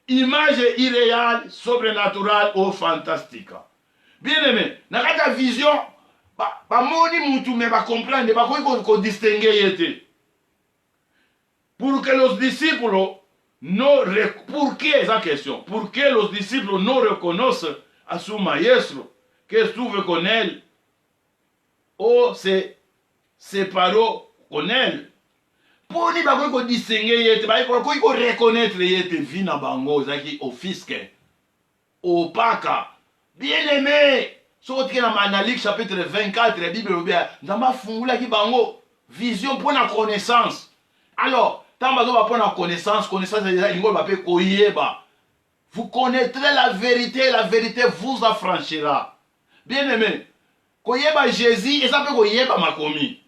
A: Image irréelle, sobrenaturelle ou fantastique. Bien aimé, na kata vision, ba moni mutu mais ba comprendre, ba quoi qu'on distingue yete. Pour que los disciples ¿por qué esa question? ¿Por qué los discípulos no reconocen a su maestro que estuvo con él o se separó con él? Pour ni ba ko distinguer yete, ba ko reconnaître yete vina bango zaki offiske opaka. Bien aimé, so que dans Analyse chapitre 24 la Bible bien, nzamba fungula ki bango vision pour la connaissance. Alors tant que vous avez la connaissance, vous connaîtrez la vérité vous affranchira. Bien aimé, koyeba Jésus, et ça peut koyeba makomi.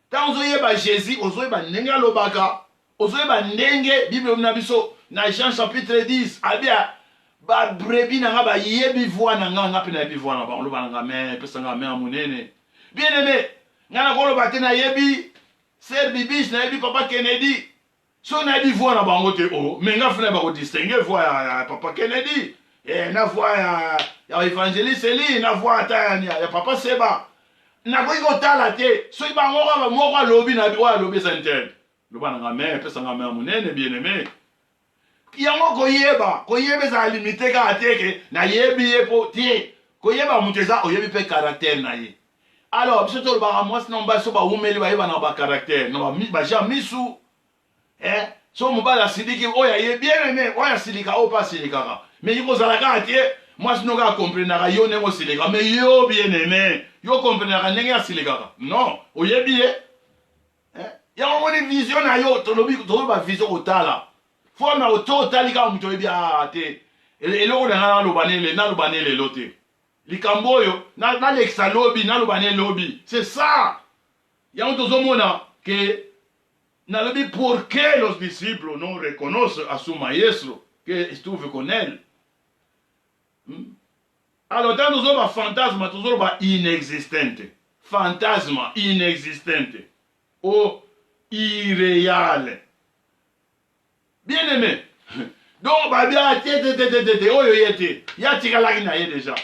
A: Tant que vous avez Jésus, vous avez ndenge lobaka, vous avez ndenge, Bible nabiso, na Jean chapitre 10, abia, ba brebi nanga ba yebi voix nanga, nga pena yebi voix nanga, loba nanga men, pesa nanga men amunene. Bien aimé, nga kolo bate na yebi, Ser Bibiche na yebi papa Kennedy. So na yebi voix na bango te o. Mais nga fina ba ko distinguer voix ya papa Kennedy. Et na voix ya évangéliste Eli, na voix ya papa Seba. Na ko iko tala te. So bango ba moko lobi na bi wa lobi senten. Loba na ngame pesa ngame munene bien aimé. Yango koyeba za limité ka ateke na yebi yepo te. Koyeba muteza o yebi pe caractère na ye. Alors, monsieur tout le monde, sinon ba so ba umeli ba yeba na ba caractère, no ba jamisu. So mo ba la sidiki oya ye bien aimé, oya sidika o pas sidika. Mais il faut zalaka atie, moi sinon ga comprendre ka yo nengo sidika, mais yo bien aimé, yo comprendre ka nengo sidika. Non, o ye bien. Ya mo ni vision na yo, to lobi to ba vision otala. Faut na o total ka mo to ye bien te. Eloko na lo banele lote. Likamboyo, na l'exa lobby, na lobane lobby. C'est ça. Il y a un autre que na lobby pour que los discípulos no reconocen a su maestro que estuvo con él. Alors, dans nos hommes fantasma, toujours inexistente. Fantasma inexistente. Ou irréel. Bien aimé. Donc, bien, oyo yete. Ya tika la na ye déjà.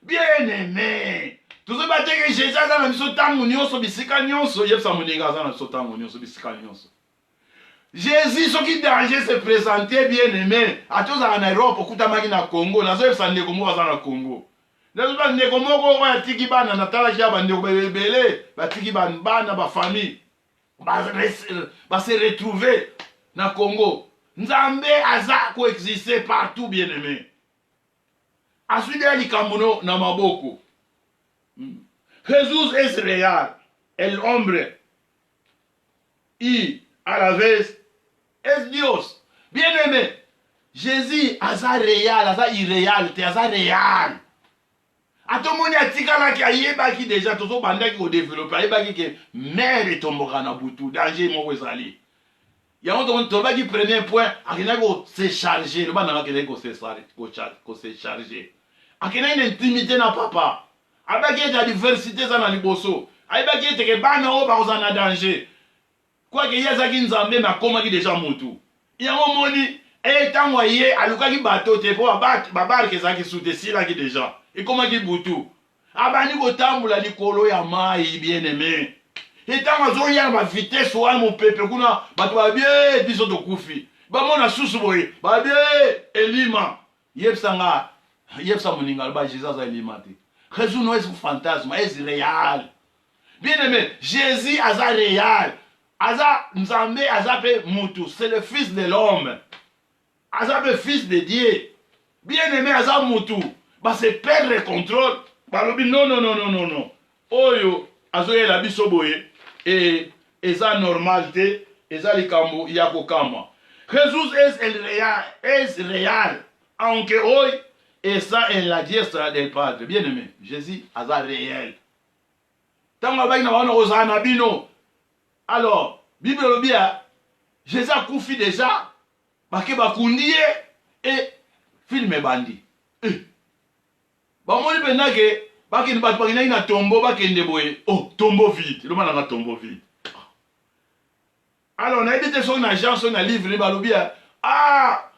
A: Bien aimé. Tout ce que Jésus a dans le tango nyonso bisika nyonso, yeb sa moninga dans le tango nyonso bisika nyonso. Jésus ce qui danger se présenter bien aimé. A tous en Europe okuta maki na Congo, na zo sa ndeko mo na Congo. Na zo ndeko moko ko ya tiki bana na tala kia bande ko belé, ba tiki bana ba famille. Ba se retrouver na Congo. Nzambe aza ko exister partout bien aimé. Asude likambono na maboko. Jesús es real, el hombre, y a la vez es Dios. Bien aimé, Jésus aza réel, aza irréel, te aza réel. Atomoni atikalaki ayebaki déjà tozo bandaki ko développer ayebaki ke mère etomboka na butu danger moko ezali. Yango tobaki premier point akendaki ko se charger le bana akendaki ko se charger. Akendaki na intimité na papa. Abaki ete diversité za na liboso. Ayebaki ete ke bana oyo bakoza na danger. Kwa ke yazaki nzambe na komaki déjà mutu. Yango moni etango ye alukaki bato te po babarke ezalaki sute silaki déjà. Ekomaki butu. Abandi kotambola likolo ya mai bien aimé. Etango azoya na vitesse wana mopepe kuna bato babie biso tokufi. Bamona susu boye babie elima. Yebsanga yebsa moninga ba Jésus aza elima te. Jésus no est fantasme, est réel. Bien aimé, Jésus aza réel. Aza nzambe aza pe mutu, c'est le fils de l'homme. Aza pe fils de Dieu. Bien aimé aza mutu. Bah c'est perdre contrôle. Balobi non non non non non non. Oyo azoye la biso boye et eza normalité, eza likambo ya kokama. Jésus est réel. Aunque hoy esa en la diestra del Padre. Bien aimé, Jésus aza réel. Tanga baki na wana ozana bino. Alors, Bible lobia Jésus a koufi déjà. Bake bakundi et film bandi. Bamoni benake bakini batu bakina ina tombo bakende boye. Oh, tombo vide. Le mananga tombo vide. Alors, na edite so na agent so na livre balobia. Ah,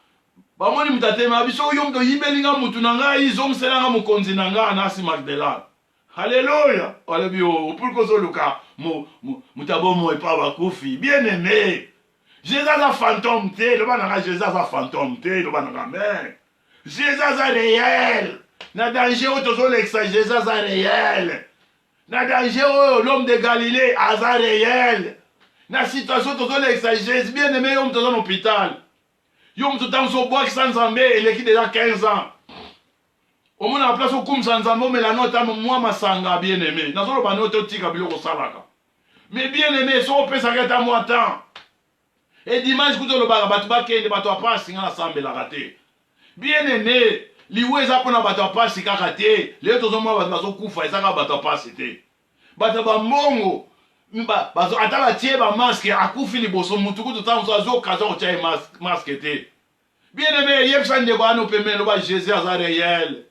A: bamoni mutatema biso yo mto yibelinga mutu nanga izo mselanga mukonzi nanga nasi Magdalene. Alléluia. Alléluia. Pour que ce luka mutabomo et pas bakufi. Bien aimé. Jésus a fantôme te, le bananga Jésus a fantôme te, le bananga mais. Jésus a réel. Na danger où tous l'exagérer, Jésus a réel. Na danger où l'homme de Galilée a réel. Na situation tous l'exagérer, bien aimé yom tous en hôpital. Yom tout temps so bois sans zambé, il est qui déjà 15 ans. Au moins la place au koum sans zambé, mais la note à moi masanga bien aimé. N'a pas la note tika biloko salaka. Mais bien aimé, so peut s'arrêter à moi temps. Et dimanche, quand on va battre, il va pas signer ensemble la raté. Bien aimé, liwe za pona battre pas signer raté. Les autres mois va bazo kufa, ça va battre pas c'était. Battre ba mongo, bazo ataba tie ba masque, akufi liboso mutuku tout temps zo kazo tie masque était. Bien aimé, yepsan de ba no peme lo ba Jésus aza réel.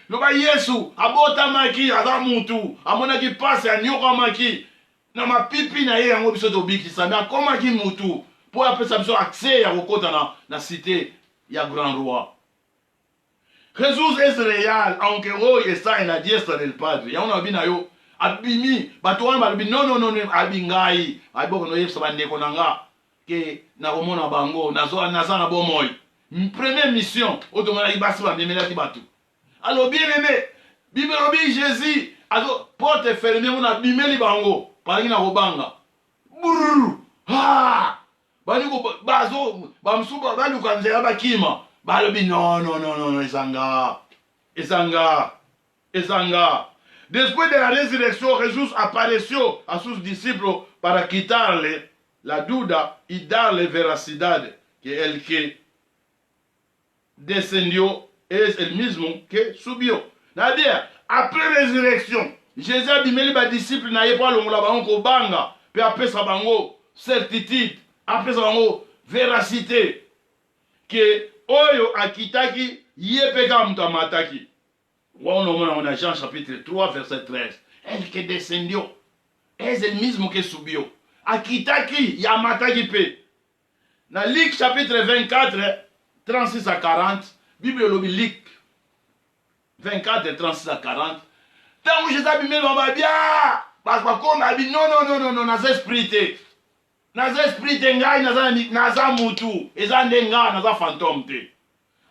A: Lo ba Yesu abota maki aza mutu, amona ki passe anyoko maki. Na mapipi na ye yango biso tobikisa mais akomaki mutu po apesa biso accès ya kokota na cité ya grand roi. Jésus est réel aunque hoy está en la diestra del Padre. Ya una bina yo abimi bato wana balobi non non non abingai aboko no yebisa bandeko nanga ke na komona bango naza na bomoi. Première mission otomona ibasi bamemela ki bato. Alors bien aimé, Bible obi Jésus azo porte fermée mona bimeli bango. Palingi na kobanga. Brrr. Ha! Bani ko bazo bamsuba bali kanzela bakima. Balobi non non non non ezanga. Después de la résurrection, Jésus apareció a sus discípulos para quitarle la duda y darle veracidad que el que descendió es el mismo que subió. C'est-à-dire, après résurrection, Jésus a dit les disciples n'aient pas longola bango banga, puis après ça bango certitude, après ça bango véracité que oyo akitaki yepeka mutamataki. On a Jean chapitre 3 verset 13. El que descendió es el mismo que subió. Akitaki yamataki pe. Na Luc chapitre 24 36 à 40, Bible lobi Luc 24 36 à 40. Tant que Jésus a bimé dans ma bien, parce qu'on a dit non, naza esprit te. Naza esprit te ngai, naza mutu, eza ndenga, naza fantôme te.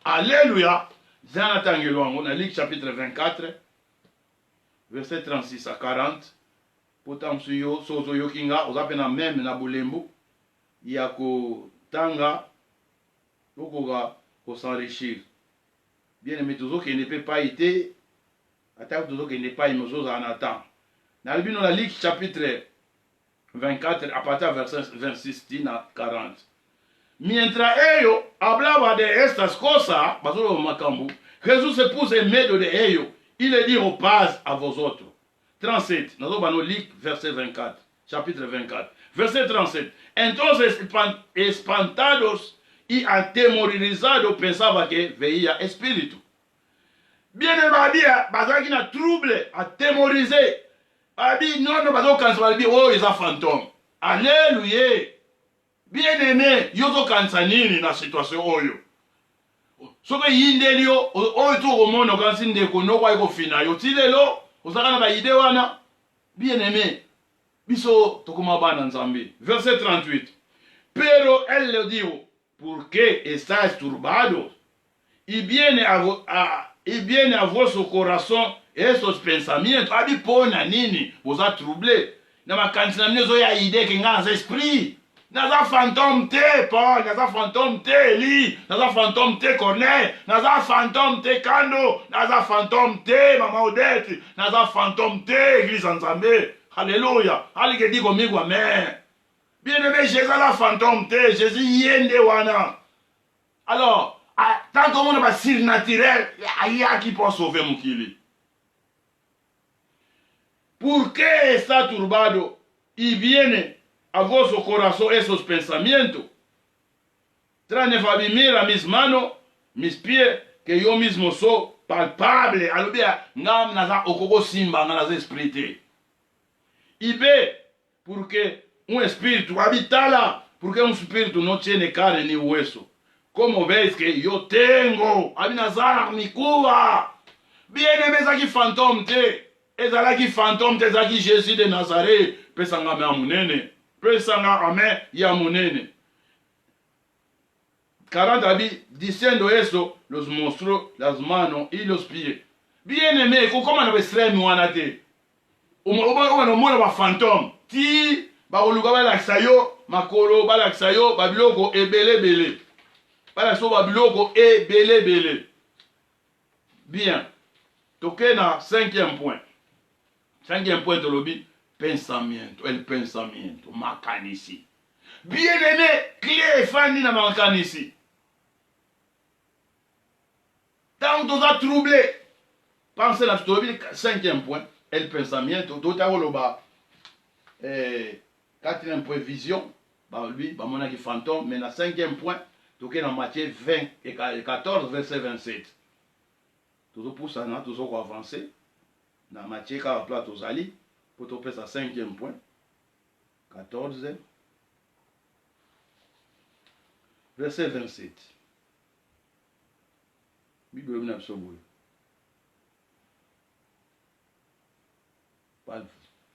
A: Alléluia. Zana tangeloango, na Luc chapitre 24, verset 36 à 40. Potam suyo, sozo yokinga, ozapena même na bulembu, yako tanga, yokoga, ko s'enrichir. Bien aimé, toujours qu'il ne peut pas être. Attends, toujours qu'il n'est pas immosos en attend. Dans le but de la Luc chapitre 24, à partir du verset 26 à 40. Mientras ellos hablaban de estas cosas, Jesús se puso en medio de ellos y le dijo paz a vosotros. 37, nous allons lire verset 24, chapitre 24, verset 37. Entonces, espantados y atemorizados, pensaban que veía espíritu. Bien aimé, bazaki na trouble, atemorisé. Abi non, bazo kansa bi oh, ils a fantôme. Alléluia. Bien aimé, yozo kansa nini na situation oyo. Soka yindelio, oyo to komono kansi ndeko noko ayiko fina yo tilelo, osaka na ba ide wana. Bien aimé. Biso tokoma bana nzambe. Verset 38. Pero él le dijo, ¿por qué estáis turbados? Y viene a vuestro corazón esos pensamientos. Abi pona nini, vous a troublé. Na makantina mnezo ya ide ke nga esprit. Naza fantôme te Paul, naza fantôme te Eli, naza fantôme te Corneille, naza fantôme te Kando, naza fantôme te Mama Odette, naza fantôme te Église Nzambe. Alléluia. Allez dit comigo amen. Bien-aimé, Jésus la fantôme te, Jésus yende wana. Alors, tant que on a pas surnaturel, il y a qui peut sauver mon kili. ¿Por qué está turbado y viene a vuestro corazón esos pensamientos? Tranefabimira mira mis manos, mis pies, que yo mismo soy palpable. Alubia, ngam naza okoko simba naza esprit. Y ve, porque un espíritu habita là, porque un espíritu no tiene carne ni hueso. Como veis que yo tengo, abinazar mi cuba. Bien aimé, zaki fantôme te. Ezalaki fantôme te zaki Jésus de Nazareth. Pesanga me amunene. Pesanga ame ya munene. 40 abi, diciendo eso, los mostró las manos y los pies. Bien aimé, comment on va wanate? Omona ba fantôme. Ti, ba oluka ba lakisa yo, makolo ba lakisa yo, babiloko ebele. Ba so babiloko ebele. Bien. Toqué na 5e point. 5e point de l'obi, pensamiento, el pensamiento, makanisi. Bien aimé, clé fandi na makanisi. Tant on a troublé. Pensez la l'obi, 5e point, el pensamiento, tota woloba. 4e point, vision. Bah lui, bah mon aki fantôme, mais na 5e point, toqué na Matthieu 20 et 14, verset 27. Toujours pour ça, toujours avancer. Dans Matthieu 4, plat aux alliés, pour te faire sa 5e point. 14, verset 27. Bible n'a pas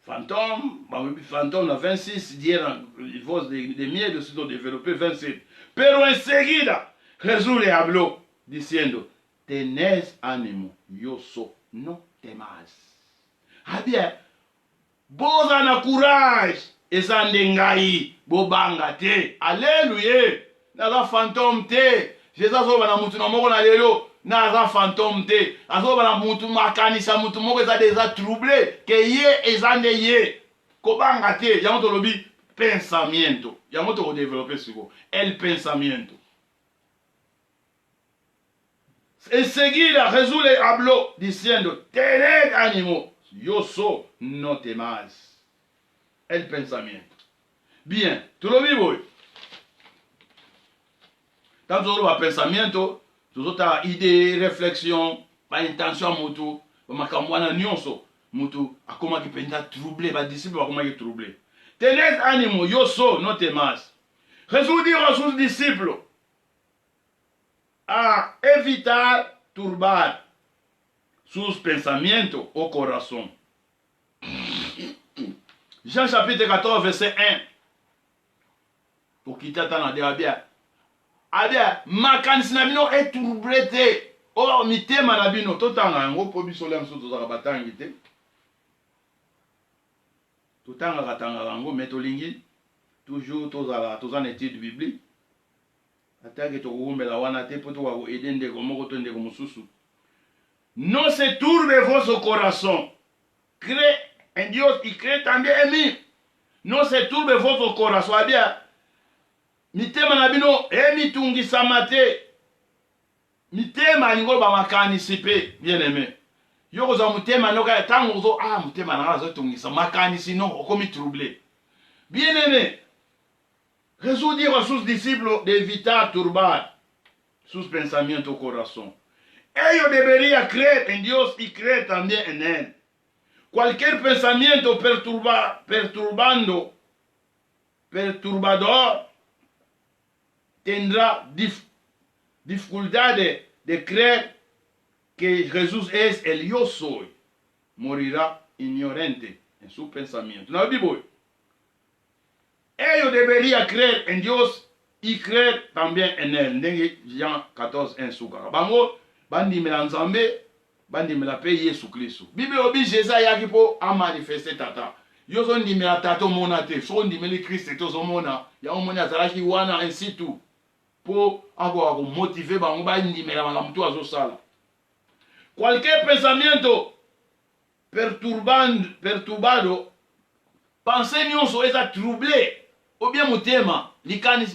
A: fantôme, la 26, dire il faut des miens de se développer 27. Pero enseguida, Jesús le habló diciendo, tened ánimo, yo soy, no temas. Ah bien, boza na courage, esa ndengai, bobanga te, alléluia, naza fantôme te, Jésus azoba na mutu na moko na lelo, naza fantôme te, azoba na mutu makanisa mutu moko eza déjà troublé, ke ye eza nde ye, kobanga te, yango tolobi pensamiento, yango toko développer siko, el pensamiento. Enseguida Jesús le habló diciendo, tened ánimo, yo soy, no temas. El pensamiento. Bien, tú lo vivo. Tanto solo el pensamiento, tu otra idée, réflexion, pas intention mutu, makamwana nyonso, mutu, a comment qui penda troublé, va disciple, a comment qui troublé. Tened ánimo, yo soy, no temas. Jesús dijo a sus discípulos, a evitar turbar sus pensamientos o corazón. Jean chapitre 14, verset 1. Pour quitter ta bien. Abia, makanisi na bino etroublé te. O mitema na bino totanga yango po biso lem so tozaka batangi te. Totanga katanga yango metolingi toujours tozana étude biblique. Atake tokumbela wana te po to aider ndeko moko to ndeko mususu. No se turbe vuestro corazón. Cree en Dios y cree también en mí. No se turbe vuestro corazón. Abia, mitema na bino mitungisama te. Mitema ningolo ba makanisi pe, bien aimé. Yo za mutema noka tango zo mutema na zo tungisa makanisi no okomi troublé. Bien aimé. Jesús dijo a sus discípulos de evitar turbar sus pensamientos corazón. Ellos deberían creer en Dios y creer también en Él. Cualquier pensamiento perturbador tendrá dificultad de creer que Jesús es el yo soy. Morirá ignorante en su pensamiento. No, Biblia. Ellos deberían creer en Dios y creer también en Él. Jean 14, 1 suka. Bango, bandi melanzambe, bandi melape Yesu Kristo. Bible obi Jésus yaki po a manifester tata. Yo son di melatato monate, son di meli Christ to so mona. Ya omoni azalaki wana ainsi tout. Po ako motiver bango bandi melama mtu azosala. Cualquier pensamiento perturbado, pensée nyonso eza troublé. Ou bien mutema,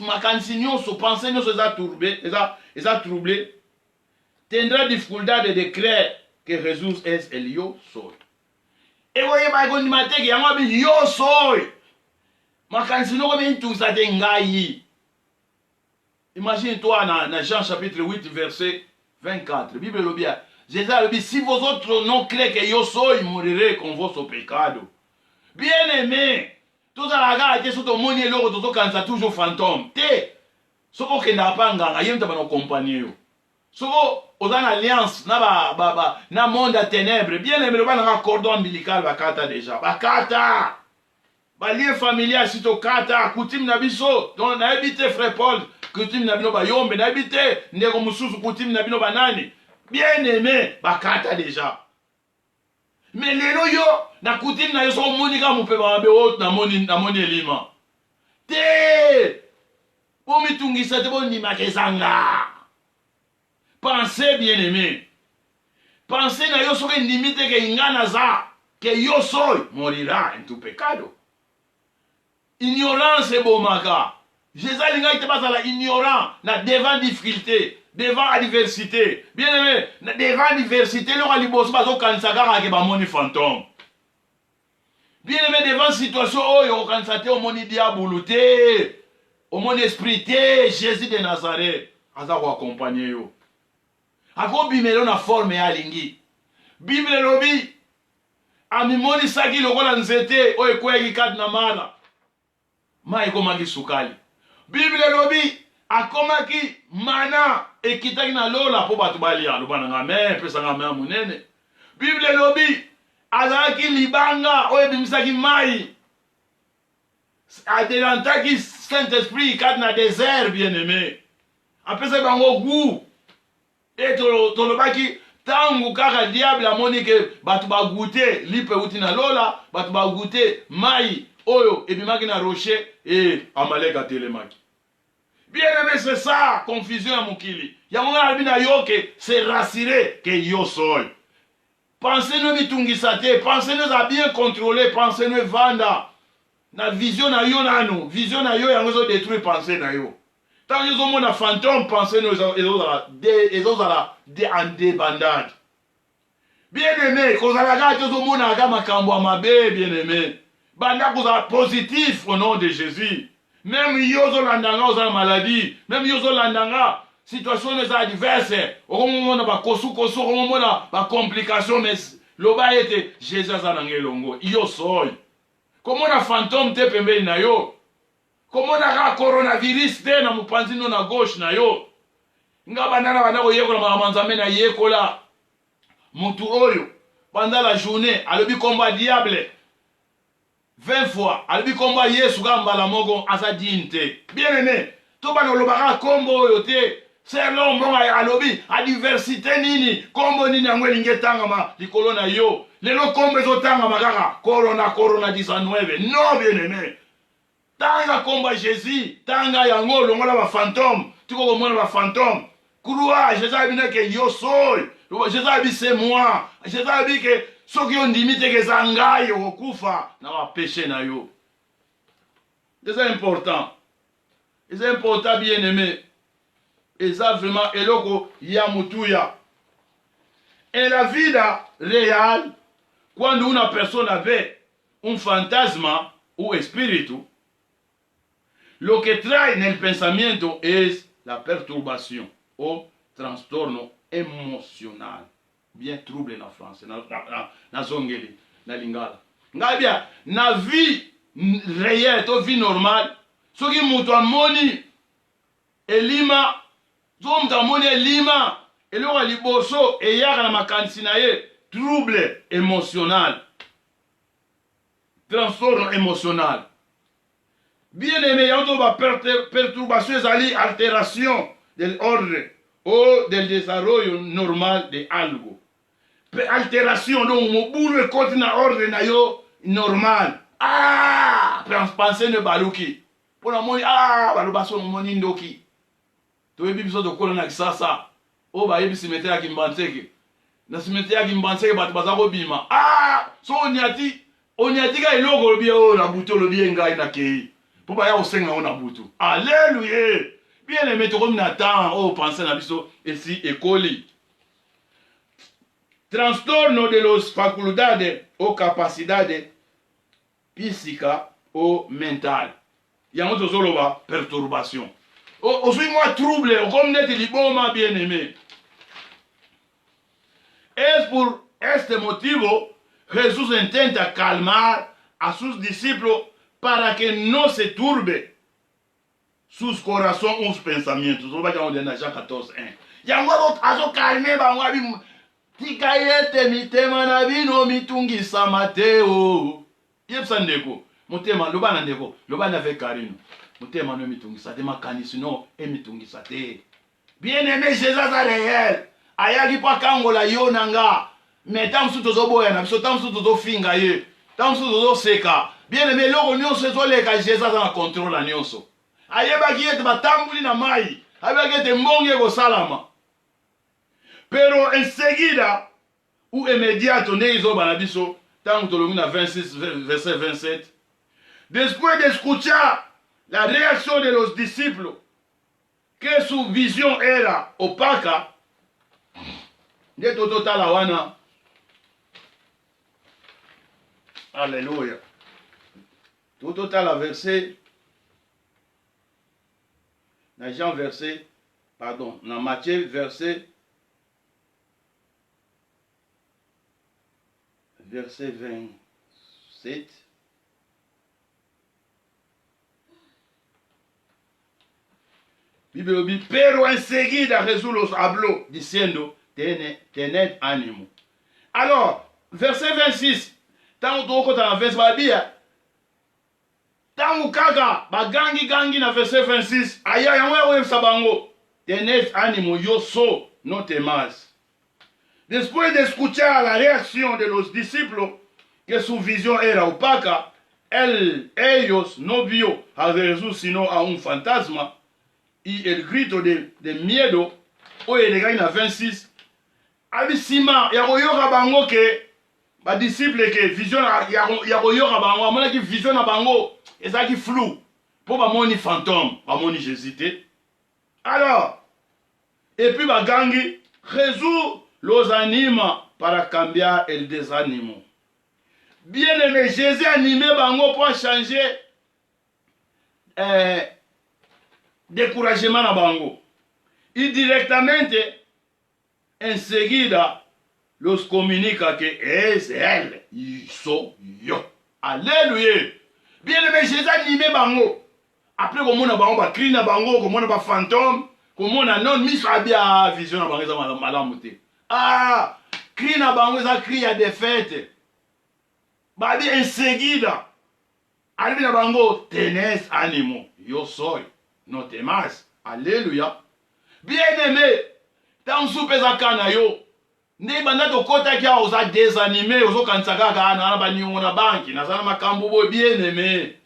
A: makanisi nyonso, pensée nyonso eza troublé. Tendra dificuldade de creer que Jesús es el yo soy. Egoye ba gondi mateke yango bi yo soy. Makanisi noko bi ntusa te ngai. Imagine toi dans Jean chapitre 8 verset 24. Bible lobia. Jésus a dit, si vos autres non créent que yo soy, morirez con votre pecado. Bien aimé, tout ça la gare, tout le monde est là, tout ça toujours fantôme. Te, ce qu'on n'a pas nganga, yem ta bano compagnie. Ce qu'on aux en alliance, na monde à ténèbres. Bien aimé, le ban na cordon ombilical bakata déjà. Bakata. Ba lien familial sito kata, coutume na biso. Donc na habité frère Paul, coutume na bino ba yombe, na habité ndeko mususu coutume na bino banani. Bien aimé, bakata déjà. Mais lelo yo, na coutume na yo so monika mupe ba be haute na moni elima. Te! Pour mitungisa te bon ni makezanga. Pensez bien aimé. Pensez na yo so ke limite ke ingana za, que yo soy morirá en tu pecado. Ignorance bomaka. Jésus linga ite basala ignorant na devant difficulté. Devant adversité, bien aimé, devant adversité, le raliboso bazo kansaka ke ba moni fantôme. Bien aimé, devant situation oyo kansate o moni diaboluté, o moni esprité, Jésus de Nazareth, aza ko accompagner yo. Ako bimelo na forme ya lingi. Bible lobi ami moni saki lokola nzete o ekweki kat na mala. Ma ekomaki sukali. Bible lobi akomaki mana ekitaki na lola po batu balia lobana ngame pesa ngame munene. Bible lobi azalaki libanga oyo bimisaki mai adelantaki Saint-Esprit kat na désert bien aimé. Apesa bango goût et tolobaki tangu kaka diable amoni ke batu bagute lipe uti na lola batu bagute mai oyo ebimaki na rocher et amaleka telemaki. Bien aimé, c'est ça, confusion à Mukili. Yamona albina yoke, c'est rassurer que yo soy. Pensez-nous mitungisate, pensez-nous à bien contrôler, pensez-nous vanda. Na vision na yo nanu, vision na yo yango détruire pensée na yo. Tant que yo mona fantôme, pensez-nous ils en débandade. Bien aimé, quand la gâte yo mona agama kambo mabe, bien aimé. Banda koza positif au nom de Jésus. Même yozo landanga oza maladie, même yozo landanga situation est adverse. Au moment ba kosu au moment ba complication mais loba ete Jésus azananga longo. Yo soy. Comment na fantôme te pembeni na yo? Comment na coronavirus te na mupanzi no na gauche na yo? Ngaba nana bana ko yekola mamanzame na yekola. Mutu oyo pendant la journée alobi combat diable 20 fois, albi komba Yesu gamba la mogo azadinte. Bien aimé, to bana lobaka kombo yote, c'est l'ombre alobi a diversité nini, kombo nini angwe lingetanga ma likolo na yo. Lelo kombo ezotanga makaka corona 19. Non bien aimé. Tanga komba Jésus, tanga yango longola ba fantôme, tiko komona ba fantôme. Croix, Jésus a dit que yo soy. Jésus a dit c'est moi. Jésus a dit que soki on limite que zangai okufa na wa péché na yo. C'est important. C'est important, bien aimé. Et ça, vraiment, eloko yamutuya. Et la vida réelle, quand une personne avait un fantasme ou espíritu, lo que trae nel pensamiento es la perturbación o trastorno emocional. Bien trouble en français, na zongeli, na lingala. Ngabia, na vie réelle, to vie normale, ce qui mutu amoni elima, so mutu amoni elima, eloko liboso eyaka na makanisi na ye, trouble émotionnel, trastorno émotionnel. Bien aimé, il y a une perturbation, altération de l'ordre ou del desarrollo normal de algo. Altération, donc, mon boulot est contre l'ordre normal. Ah, pensez ne baluki. Pour la monnaie, ah, balubaso moni ndoki. Tu es biso de kolona kisasa. Oh, ba yebi cimetière kimbanseke. Na cimetière kimbanseke batu bazako bima. Ah, so onyati ka iloko lobi o na buto lobi ngai na kei. Pour ba ya osenga ona butu. Alléluia. Bien aimé, tu comme Nathan, oh, pensez na biso ici écoli. Trastorno de los facultades o capacidades física o mental. Il y a un autre perturbation. Aussi moi trouble, comme net liboma bien aimé. Es por este motivo Jesús intenta calmar a sus discípulos para que no se turbe sus corazones sus pensamientos. Eso va a quedar en Jean 14:1. Yango azo calme bangwa bi tika yete mitema na bino mitungisa Mateo. Yepsa ndeko. Mutema lobana ndeko. Lobana avec Karino. Mutema no mitungisa te makanisi no emitungisa te. Bien aimé Jésus a réel. Ayaki pa kangola yo nanga. Mais tant que tu boya na biso tant que tu finga ye. Tant que tu seka. Bien aimé loko nyonso ezoleka Jésus a contrôle la nyonso. Ayeba ki ete batambuli na mai. Ayeba ki ete mbonge ko salama. Pero enseguida ou inmediato ne izoba na biso tant que tu na 26 verset 27. Después de escuchar la reacción de los discípulos que su visión era opaca, de total la wana. Alléluia. Total la verset. Dans Jean verset, pardon, dans Matthieu verset 27. Bíblia diz, pero enseguida Jesús los habló, diciendo, tened ánimo. Alors, verset 26, tant que tu as verset babia, tant kaka bagangi na verset 26, aya yamwe sabango, tened ánimo, yo so, no temas. Después de escuchar la reacción de los discípulos, que su visión era opaca, ellos no vio a Jesús sino a un fantasma, y el grito de miedo, oye le gars na 26, abisima, yakoyoka bango ke, ba disciple ke vision yakoyoka bango, amona ki vision na bango, ezaki flou, po ba moni fantôme, ba moni Jésus te. Alors, et puis ba gangi, Jesús los anima para cambiar el desánimo. Bien aimé, Jésus animé bango pour changer découragement na bango. Y directamente enseguida los comunica que es él y soy yo. Alléluia. Bien aimé, Jésus animé bango. Après comment na bango ba cri na bango, comment na ba fantôme, comment na non mis abia vision na bango za malamu te. Ah, cri na bango za cri ya défaite. Babi enseguida. Alibi na bango, tenez ánimo, yo soy, no temas. Alléluia. Bien aimé, tant soupeza kana yo. Ne banda to kota kia oza désanimé, ozo kansaka ka na ba nyongo na banki, na sana makambo bo bien aimé.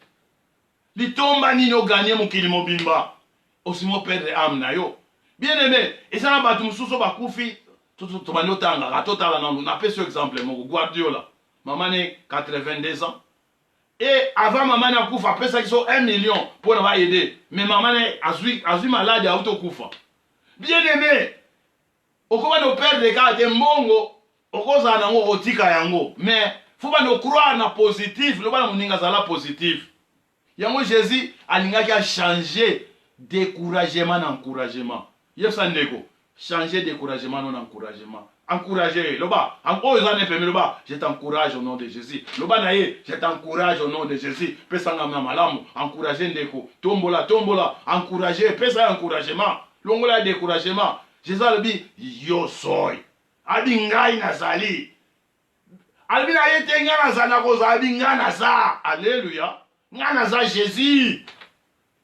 A: Litomba nino gagner mokili mobimba. Osimo perdre âme na yo. Bien aimé, et ça na batu mususu bakufi, to bando tanga, to tala na pesi exemple moko Guardiola. Maman est 82 ans. Et avant maman na kufa pesa qui sont 1 million pour nous aider. Mais maman a su malade à auto kufa. Bien aimé. Okoba no perdre ka te mbongo okoza nango otika yango. Mais faut pas nous croire na positif, le bana moninga zala positif. Yango Jésus alingaki a changer découragement en encouragement. Yesa ndeko, changer découragement en encouragement. Encourager, loba, encore ils en permis loba, je t'encourage au nom de Jésus. Loba naye, je t'encourage au nom de Jésus. Pesa ngama malamu, encourager ndeko, tombola, encourager, pesa encouragement, longola découragement. Jésus a dit, yo soy. Abi ngai nazali. Albi na yete ngana za na koza abi ngana za. Alléluia. Ngana za Jésus.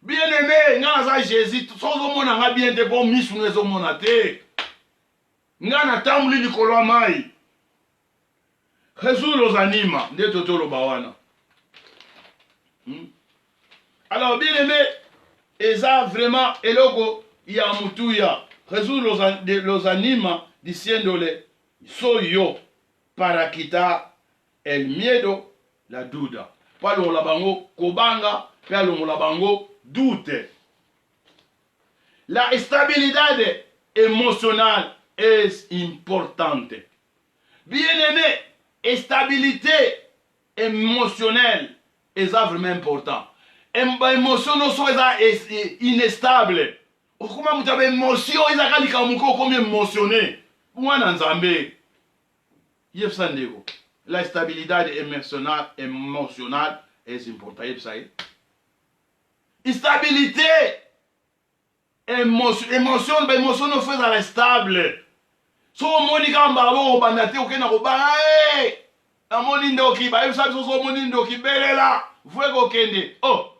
A: Bien aimé, ngana za Jésus. Sozo mona nga bien te bon misu nezo mona te. Ngana tambuli likolo mai. Jésus los anima. Nde totolo bawana. Alors bien aimé, eza vraiment eloko ya mutuya. Jésus los anima diciéndole, soy yo para quitar el miedo, la duda. Palo la bango kobanga, palo la bango dute. La estabilidad emocional es importante. Bien aimé, estabilité émotionnelle est vraiment important. Émotion no so est inestable. Okuma mutabe émotion ezaka likamuko comme émotionné. Mwana nzambe. Yefsa ndeko. La stabilité émotionnelle est importante. Yefsa. Stabilité émotion no fait à la stable. So moni kamba lo bandate okena ko ba amoni ndoki ba yefsa so moni ndoki belela. Vwe ko kende. Oh.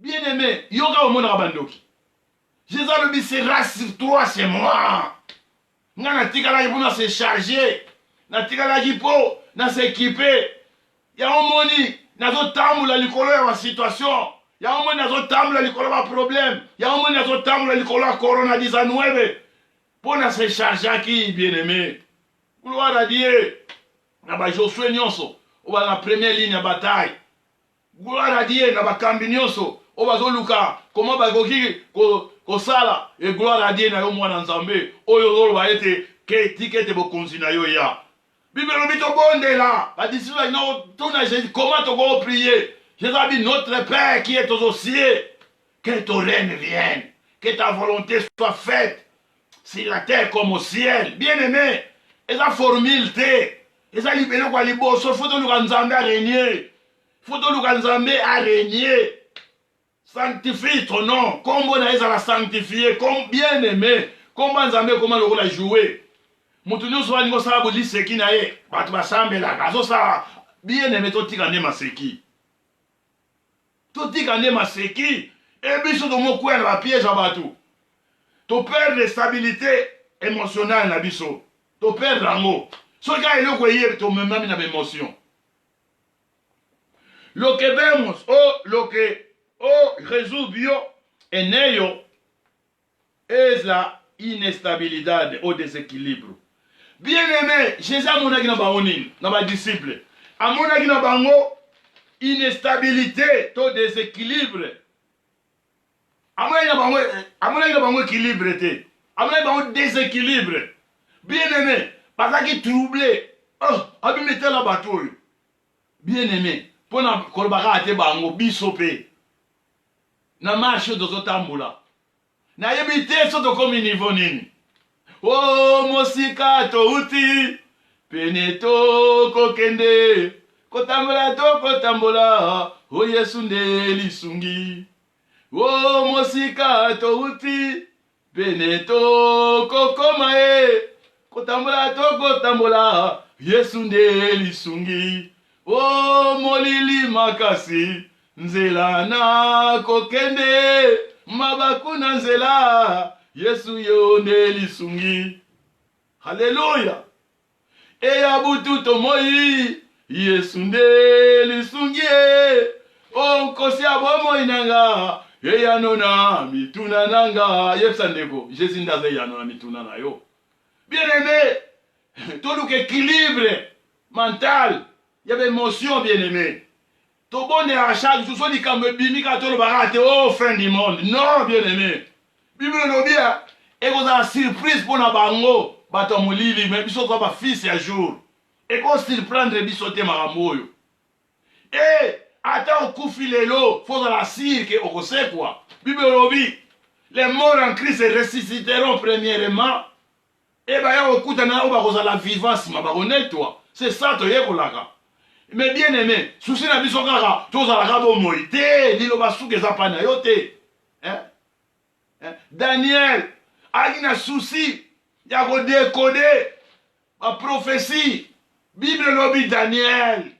A: Bien aimé, yoga o mona bandoki. Jésus le dit, c'est rassure-toi, c'est moi. Nga na tikala ki pona se charger. Na tikala ki po, na se équiper. Ya omoni, na zo tambula likolo ya situation. Ya omoni na zo tambula likolo ya problème. Ya omoni na zo tambula likolo ya corona 19. Pona se charger qui bien aimé. Gloire à Dieu. Na ba Josué nyonso, o ba na première ligne ya bataille. Gloire à Dieu na ba kambi nyonso, o ba zo luka comment ba goki kosala et gloire à Dieu na yo mwana nzambe oyo zoloba ete ke tikete bokonzi na yo ya Bible lobi to bondela ba disciples no tona Jésus comment to go prier Jésus a dit notre Père qui est aux cieux que ton règne vienne que ta volonté soit faite sur la terre comme au ciel bien aimé eza formule te eza libele kwa liboso faut to luka nzambe a régner faut to luka nzambe a régner. Sanctifie ton nom. Comme on a la sanctifier. Comme bien aimé. Comment Nzambe comment le rôle a joué. Moutounio soit n'go sa boli seki na ye. Batu basambe la gazo sa bien aimé to tika ne maseki. To tika ne maseki. Et biso do mo kwela ba piège abatu. To perdre stabilité émotionnelle na biso. To perdre rango. So ka eloko yé to memami na émotion. Lo que vemos lo que Jesús vio en ello es la inestabilidad o desequilibrio. Bien aimé, Jésus a monaki na bango nini, na ba disciple. A monaki na bango inestabilité, to déséquilibre. A monaki na bango équilibre te. A monaki na bango déséquilibre. Bien aimé, parce qu'il troublé. Oh, abimete la bateau. Bien aimé, pona kolbaka ate bango bisope. Na marche tozotambola na yebi te so tokomi niveau nini o mosika touti pene tokokende kotambola o Yesu nde lisungi o mosika touti pene tokokoma kotambola Yesu nde lisungi o molili makasi nzela na kokende mabakuna nzela Yesu yo nde lisungi. Haleluya. Eya butu tomoi Yesu nde lisungi. Onkosi abomo inanga eya nona mituna nanga yepsa ndeko Jésus ndaze ya nona mituna na yo. Bien aimé, tout l'équilibre mental, il y a des émotions bien aimées. Tobonne à chaque jour, soit dit comme Bimi Katolo Barate, oh fin du monde. Non, bien aimé. Bible no bien. Et vous avez surprise pour na bango. Bato molili, mais biso kwa ba fils ya jour. Et qu'on surprendre bisote maramoyo. Et attends kufi lelo, faut dans la cirque au sait quoi. Bible no bi. Les morts en Christ ressusciteront premièrement. Et bah y'a okuta na oba koza la vivance ma baronne toi. C'est ça to yekolaka. Mais bien aimé, souci na biso kaka, toza la kabo moite, lilo basuke za pana yote. Hein? Daniel, a na souci, ya ko décoder ma prophétie. Bible lobby Daniel.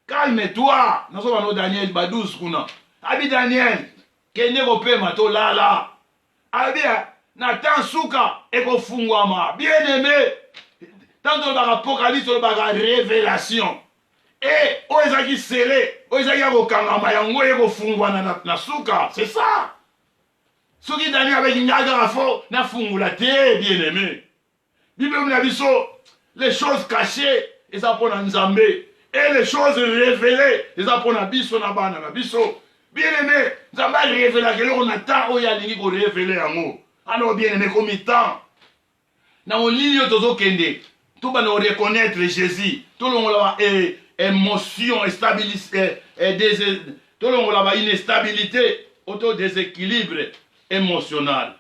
A: Calme-toi. Nous sommes dans Daniel Badous kuna. Abi Daniel, kende ko pe mato lala. Abi Nathan Souka et ko fungwama. Bien aimé. Tant dans l'Apocalypse, dans la révélation. Et oezaki serré, oezaki ko kangama yango et ko fungwana na Souka. C'est ça. Ce qui Daniel avec Niagara fort na fungula te bien aimé. Bible na biso les choses cachées et ça pour Nzambe et les choses révélées et ça pour na biso na bana na biso. Bien aimé, Nzambe révéler que l'on attend o ya lingi ko révéler yango. Alors bien aimé comme temps. Na on ligne tozo kende. Tout va nous reconnaître Jésus. Tout le monde a émotion, instabilité, tout le monde a une instabilité, auto-déséquilibre émotionnel.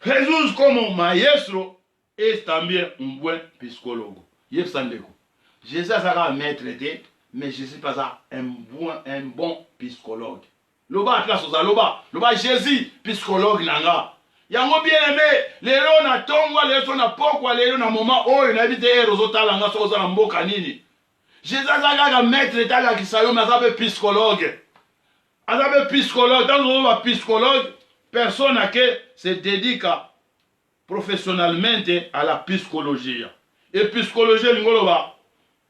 A: Jésus comme maestro est también un buen psychologue. Jésus a un maître, mais Jésus n'est pas un bon psychologue. Loba classe aux loba Jésus psychologue nanga. Yango bien aimé, lelo na tongwa, lelo na pokwa, lelo na moment oyo na bite rozotala nga soza na mboka nini. Jésus azaka maître tala kisayo mais azabe psychologue. Azabe psychologue, dans le psychologue, personne à qui se dédique professionnellement à la psychologie. Et psychologie l'ingoloba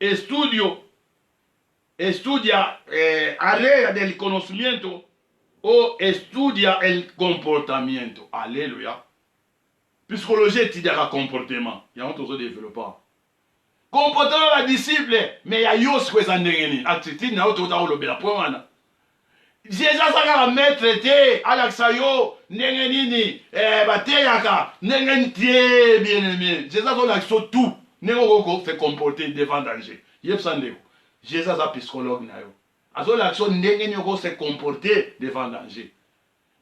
A: estudia área del conocimiento o estudia el comportamiento. Alléluia. Psychologie étudia le comportement. Il y a un autre développeur. Comportement la disciple, mais il y a yos que ça n'engeni. Attitude na autre autre lobela point mana. Jésus saka maître te alaksayo n'engeni bateyaka n'engeni tie bien aimé. Jésus a l'action tout. N'engoko fait comporter devant danger. Yep sandeko. Jésus a psychologue na yo. Azo l'action n'engeni ko se comporter devant danger.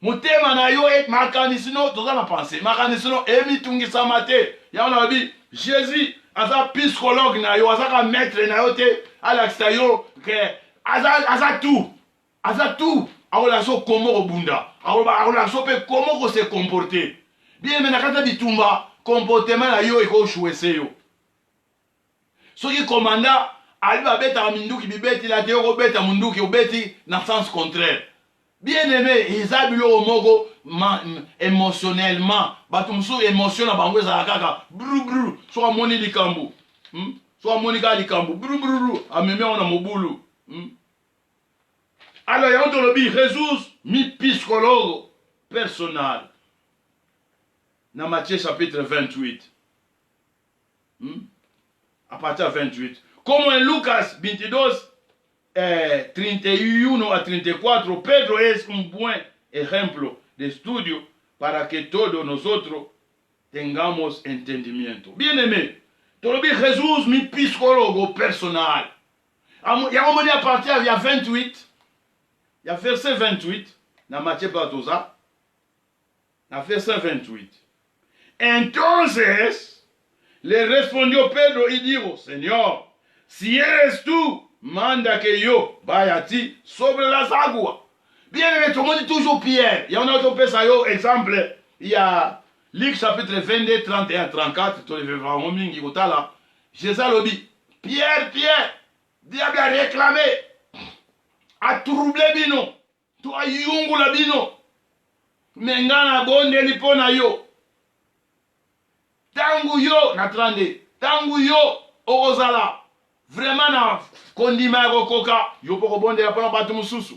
A: Mutema na yo et makanisino toza na penser. Makanisino emitungi samate. Ya on a dit Jésus aza psychologue na yo, aza ka maître na yo te alakisa yo ke aza tout. Aza tout. Aola so komo obunda. Aola so pe komo ko se comporter. Bien mais na kata bitumba comportement na yo eko chouese yo. Soki commanda ali ba beta minduki bibeti la te ko beta munduki obeti na sens contraire. Bien aimé, Isabilo Mogo émotionnellement, batumsu émotion na bango za kaka bru bru, soit moni likambu. Soit monika likambu bru bru bru, ameme on a mobulu. Alors y'a on le Jésus mi psychologue personnel. Dans Matthieu chapitre 28. À partir de 28. Comme en Lucas 22 31 a 34, Pedro es un buen ejemplo de estudio para que todos nosotros tengamos entendimiento. Bien aimé, tolobi Jesús mi psicólogo personal. Il y a un moment à partir, il y a 28, il y a verset 28, dans Matthieu Batosa, dans verset 28. Entonces, le respondió Pedro y dijo, Señor, si eres tú, manda que yo vaya a ti sobre las aguas. Bien aimé, tout le monde dit toujours Pierre. Il y a un autre exemple. Il y a Luc chapitre 22, 31, 34. Tu le verras au mingi là. Jésus a dit, Pierre, diable a réclamé, a troublé bino, tu as yungu la bino, mengana bonde lipona yo. Tangu yo, na trande, tangu yo, orozala. Vraiment na kondima koka yo poko bonde la pona batu mususu.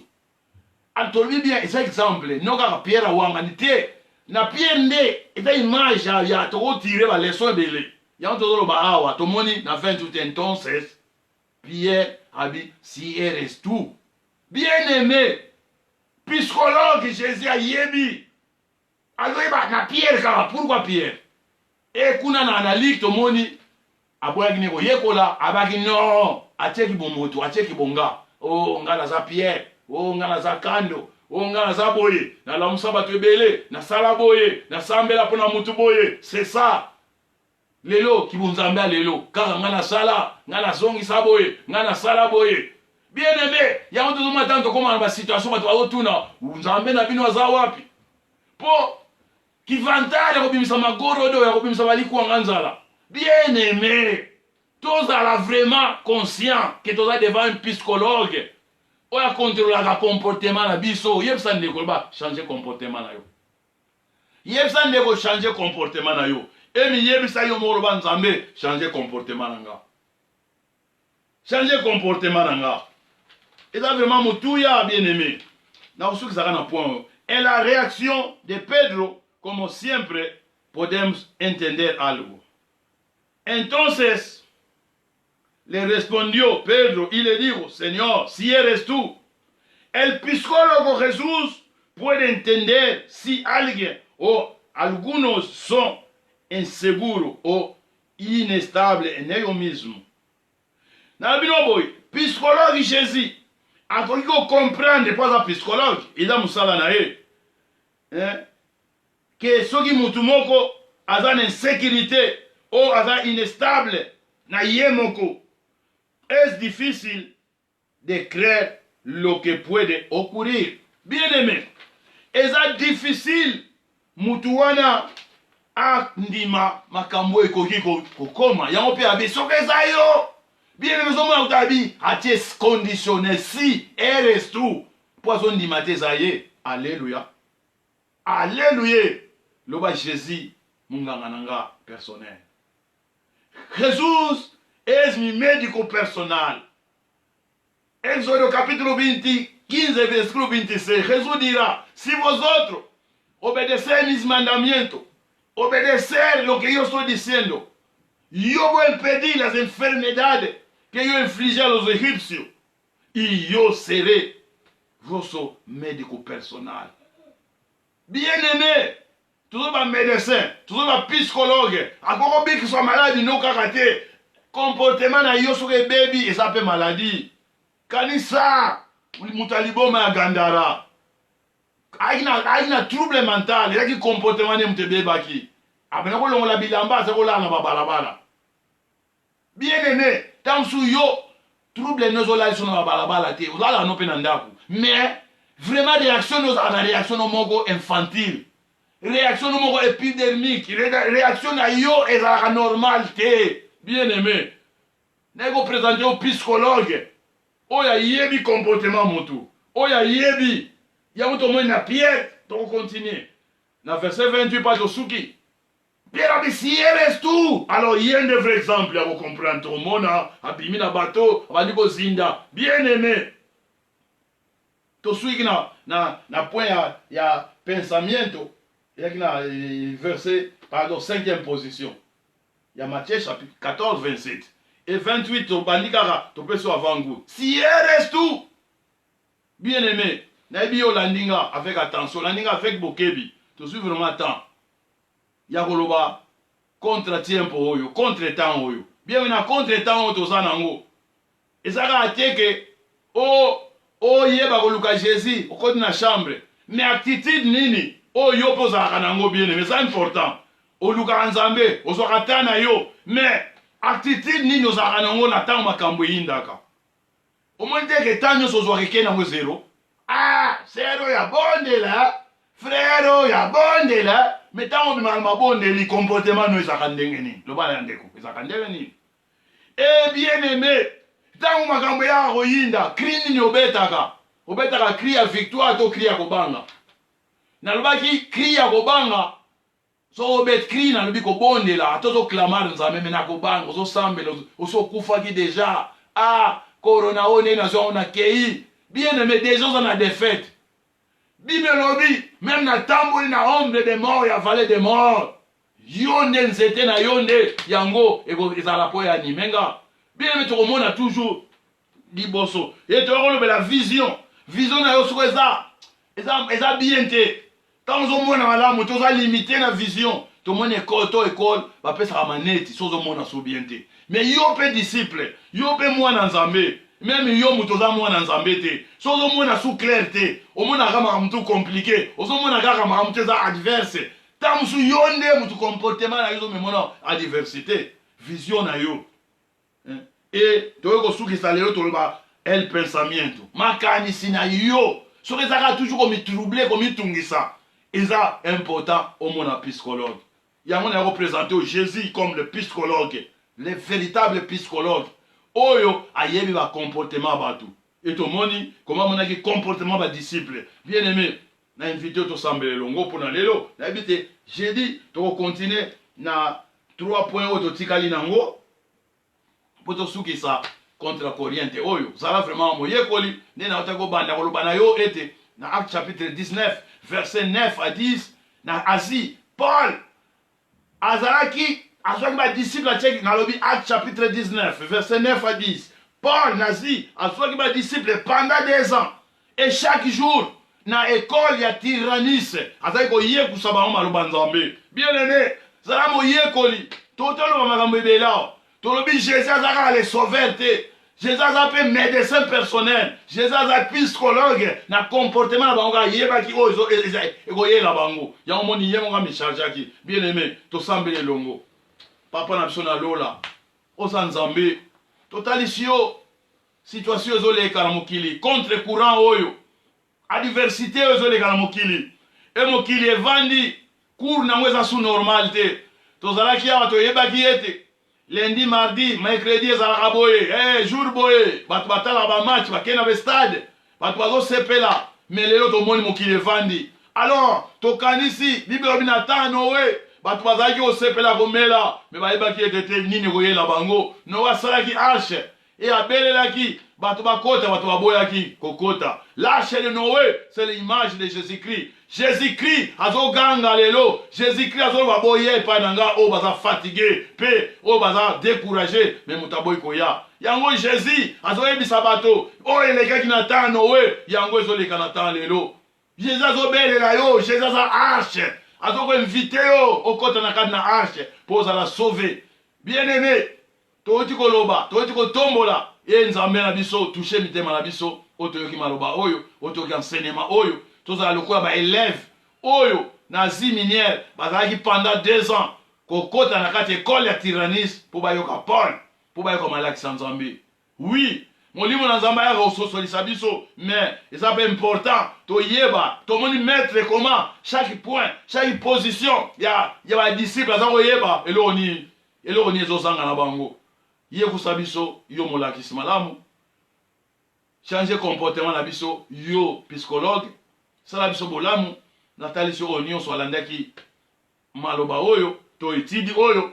A: Antolbi bien c'est exemple no ka Pierre wanga nité na Pierre nde eta image ya to tirer ba leçon belé. Ya on to lo ba awa to moni na 28 entonces Pierre abi si eres tout. Bien-aimé, psychologue Jésus a yebi. Alors na Pierre kaka, pourquoi Pierre? Et kuna na analyse to moni aboyaki neko yekola abaki non, ateki bomoto, ateki bonga. Oh ngala za Pierre, oh ngala za kando. O nga za boye, na lamusa bato ebele, na sala boye, na sambela pona mutu boye, c'est ça. Lelo, kibunzambe lelo, kaka nga na sala, nga na zongi sa boye, nga na sala boye. Bien aimé, ya on tout matin to koma na situation bato otuna, unzambe na bino za wapi? Po kivantale ko bimisa magorodo ya ko bimisa baliku nganzala. Bien aimé, tozala vraiment conscient que toza devant un psychologue. Oya contrôler le comportement na biso, yebsa ndeko ba changer comportement na yo. Yebsa ndeko changer comportement na yo. Emi yebsa yo moro ba nzambe changer comportement na nga. Changer comportement na nga. Et ça vraiment mutuya bien-aimé. Na usuki zaka na point. Et la réaction de Pedro, como siempre, podemos entender algo. Entonces le respondió Pedro y le dijo, Señor, si eres tú. El psicólogo Jesús puede entender si alguien o algunos son inseguros o inestables en ellos mismos. Nabino boy, psicologue Jésus, akoki ko comprendre pas un psychologue, il a musala na ye. Que soki mutu moko aza na insécurité o aza inestable na ye moko. Es difícil de creer lo que puede ocurrir. Bien-aimé, es difícil mutuana ndima makambo ekoki kokoma. Yango pe abe soke zayo. Bien-aimé, somo utabi atie conditionnel si eres tu. Poison ndima te zaye. Alléluia. Alléluia. Loba Jésus munganga nanga personnel. Jésus es mi médico personal. Éxodo capítulo 15, versículo 26. Jesús dirá, si vosotros obedecéis mis mandamientos, obedecer lo que yo estoy diciendo, yo voy a impedir las enfermedades que yo infligí a los egipcios y yo seré vuestro médico personal. Bien-aimé, tu es un médecin, tu es un psychologue, encore bien que soit malade, non karaté. Comportement na yo soke baby et ça peut maladie. Kanisa mutaliboma ya gandara. Aina trouble mental, yaki comportement ne mutebeba ki. Abena ko longola bilamba se ko la na balabala. Bien aimé, tant sou yo trouble no zo la so na balabala te. Uzala no pe na ndaku. Mais vraiment réaction nos ana réaction no moko infantile. Réaction no moko épidermique, réaction na yo ezala normal te. Bien-aimé, nego présenter au psychologue. Oya yebi comportement motu. Oya yebi. Ya moto mo na Pierre, to continue. Na verset 28 page Suki. Pierre a dit si eres tu. Alors il y a un vrai exemple à vous comprendre. Tout le monde a abimi na bateau, abandi ko zinda. Bien-aimé. To suki na point ya pensamiento. Il y a verset pardon 5e position. Il y a Matthieu chapitre 14, 27. Et 28, au bandikara, tu peux sur avant-goût. Si eres tu, bien-aimé, naïbi o landinga avec attention, landinga avec bokebi, tu suis vraiment temps. Yakoloba, contre-tiempo oyo, contre-temps oyo. Bienvenue à contre-temps oyo, toza nango. Et ça a été que, oh, yeba koluka Jésus, au côté de la chambre. Mais attitude nini, oh, yo posa kanango bien-aimé, c'est important. Oluka nzambe ozwaka na yo mais attitude nini ozalaka nango na ntango makambo eyindaka omoni te ke ntango nyonso ozwaka eke nango zero sere oyo abondela frere oyo abondela me ntango obimaka mabondeli comportement no ezalaka ndenge nini lobala ya ndeko ezalaka ndenge nini e bien aimé ntango makambo eyaka koyinda cri nini obetaka cri ya victoire to cri ya kobanga nalobaki cri ya kobanga so bet cri na lobi ko bondela atozo clamar nzambe mena ko bango so sambela so kufaki déjà corona one na zo na kei bien aimé déjà on a défaite bimelobi même na tamboli na ombre de mort ya vallée de mort yonde nzete na yonde yango eko ezala po ya nimenga bien aimé to komona toujours liboso et to la vision na yo soko eza bien te tant ozomona malamu toza limité na vision tomoni école bapesaka maneti so ozomona so bien te mais yo mpe disciple yo mpe mwana nzambe même yo moto oza mwana nzambe te so ozomona su clair te omonaka makambo tu compliqué ozomona kaka makambo te eza adverse ta mosu yo nde motu comportement na yo ozomemona adversité vision na yo et toyei kosukisa lelo toloba el pensamiento makanisi na yo soki ezaka toujours komitrouble komitungisa eza important omona psychologue yango na représente Jésus comme le psychologue le véritable psychologue oyo ayebi ba comportement bato et tomoni comment monaki comportement ba disciple bien aimé na invité to sambele longo pona lelo na bité j'ai dit to continuer na 3 points oyo tikali nango poto sukisa contre la corriente oyo zala vraiment moyekoli nena otako banda koloba na yo ete na Acte chapitre 19 verset 9 à 10 na Asie Paul azalaki azwaki ba disciple atcheki na lobi Acte chapitre 19 verset 9 à 10 Paul nazi azwaki ba disciple pendant 2 ans et chaque jour na école ya Tyrannus azalaki koyekusa bango maloba nzambe bien aimé zala moyekoli totoloba makambo ebela tolobi Jésus azaka le sauveur te Jésus azaka médecin personnel Jésus azaka psychologue na comportement na bango ayebaki oyo ekoyela bango yango moni ye monga michargeaki bien aimé tosambeli longo papa na biso na lola oza nzambe totalisi yo situation ezoleka na mokili contre courant oyo adversité oyo ezoleka na mokili e mokili evandi cour nango eza su normal te tozalaki awa toyebaki ete lundi mardi mercredi ezalaka boye jour boye bato batalaka bamatch bakei na bestade bato bazosepela me lelo tomoni mokili evandi alors tokanisi bible elobi na ntan noe bato bazalaki kosepela komela me bayebaki ete te nini koyela bango noe asalaki arche e abelelaki bato bakota bato baboyaki kokota l'arche de Noé c'est l'image de Jésus-Christ Jésus-Christ azoganga lelo Jésus-Christ azoloba boye epai na nga oyo baza fatigué mpe oyo baza découragé me moto aboyi koya yango Jésus azoyebisa bato oyo elekaki na ntan Noé yango ezoleka na ntan lelo Jésus azobelela yo Jésus aza arche azokoinvite yo okota na kati na arche mpo ozala sauve bien aimé toyoti koloba toyoti kotombola ye nzambe na biso touche mitema na biso oyo toyoki maloba oyo oyo toyoki enseignement oyo tozala lokola baélève oyo na Asie minière bazalaki pendant 2 ans kokota na kati ekole ya Tyrannus mpo bayoka Paul mpo bayoka malakisa nzambe oui molimo na nzambe ayaka kososolisa biso mais eza mpe important toyeba tomoni maître comment chaque point chaque position ya badisciple aza koyeba eloko nini ezozanga na bango yekusa biso yo molakisi malamu changer comportement na biso yo psychologue sala biso bolamu natalisi oyo nyonso alandaki maloba oyo to etidi oyo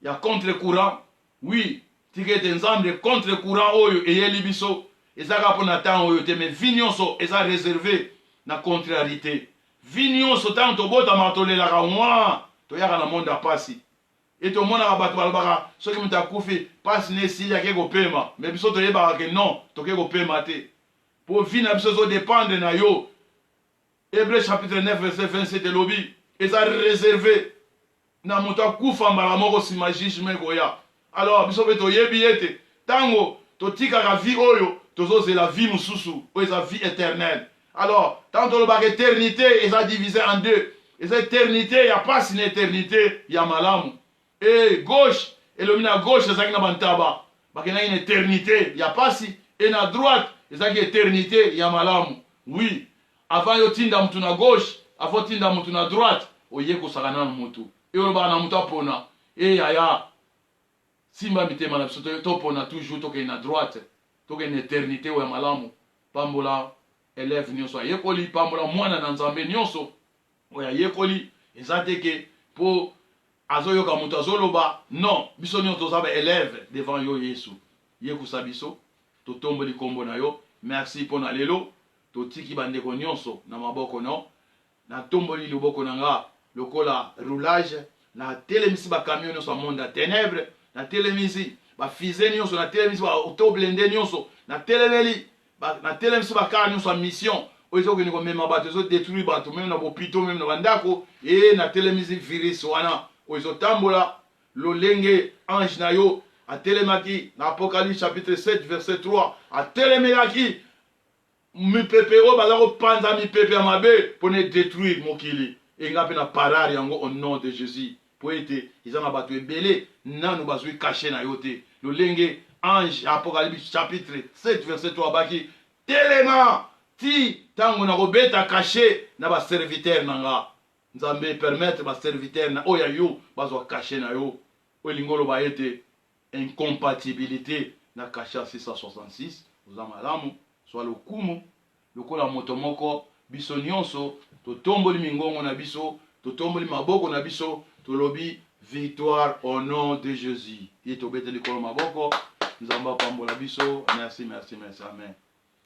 A: ya contre courant oui tika ete nzambe contre courant oyo eyeli biso ezaka mpo na ntango oyo te mais vi nyonso eza réservé na contrariété vi nyonso ntango tobotama tolelaka mwa toyaka na monde ya pasi et tomonaka bato balobaka soki moto akufi pasi na esili ake kopema me biso toyebaka ke non toke kopema te mpo vi na biso ezodépendre na yo Hébreux chapitre 9 verset 27 elobi eza réservé na moto akufa mbala moko nsima jugement ekoya alors biso mpe toyebi ete ntango totikaka vi oyo tozozela vi mosusu oyo eza vie éternelle alors ntango tolobaka éternité eza divisé en deux eza éternité ya pasi na éternité ya malamu et gauche elobi na gauche ezalaki na bantaba bakendaki na éternité ya pasi et na droite ezalaki éternité ya malamu oui avant yo tinda mutu na gauche avant tinda mutu na droite oyekosaka nanu mutu e olobaka na mutu apona e yaya simba mitema na biso topona toujours tokei na droite tokei na éternité oyo ya malamu pambola élève nyonso ayekoli pambola mwana na nzambe nyonso oyo ayekoli eza te ke mpo azoyoka moto azoloba non biso nyonso toza baélève devant yo yesu yekusa biso totomboli nkombo na yo merci mpo na lelo totiki bandeko nyonso na maboko no natomboli loboko na nga lokola roulage na telemisi bakamion nyonso ya monde ya ténèbre na telemisi bafize nyonso na telemisi baauto blende nyonso na telemeli na telemisi bakala nyonso ya mission oyo ezokende komema bato ezodétruire bato meme na bopito meme na bandako na telemisi virus wana oyo ezotambola lolenge ange na yo atelemaki na Apocalypse chapitre 7 verset 3 atelemelaki mipepe oyo baza kopanza mipepe ya mabe mpona edétruire mokili enga mpe na parare yango au nom de Jésus po ete eza na bato ebele nanu bazwi kashe na yo te lolenge ange Apocalypse chapitre 7 verset 3 baki telema ti tango na kobeta kashe na baserviteur na nga nzambe permettre baserviteur na oyo ya yo bazwa kashe na yo oyo elingi oloba ete incompatibilité na kashe ya 666 oza malamu soit lokumu lokola moto moko biso nyonso totomboli mingongo na biso totomboli maboko na biso tolobi victoire au nom de Jésus ye tobeteli kolo maboko nzambe apambola biso merci merci merci amen.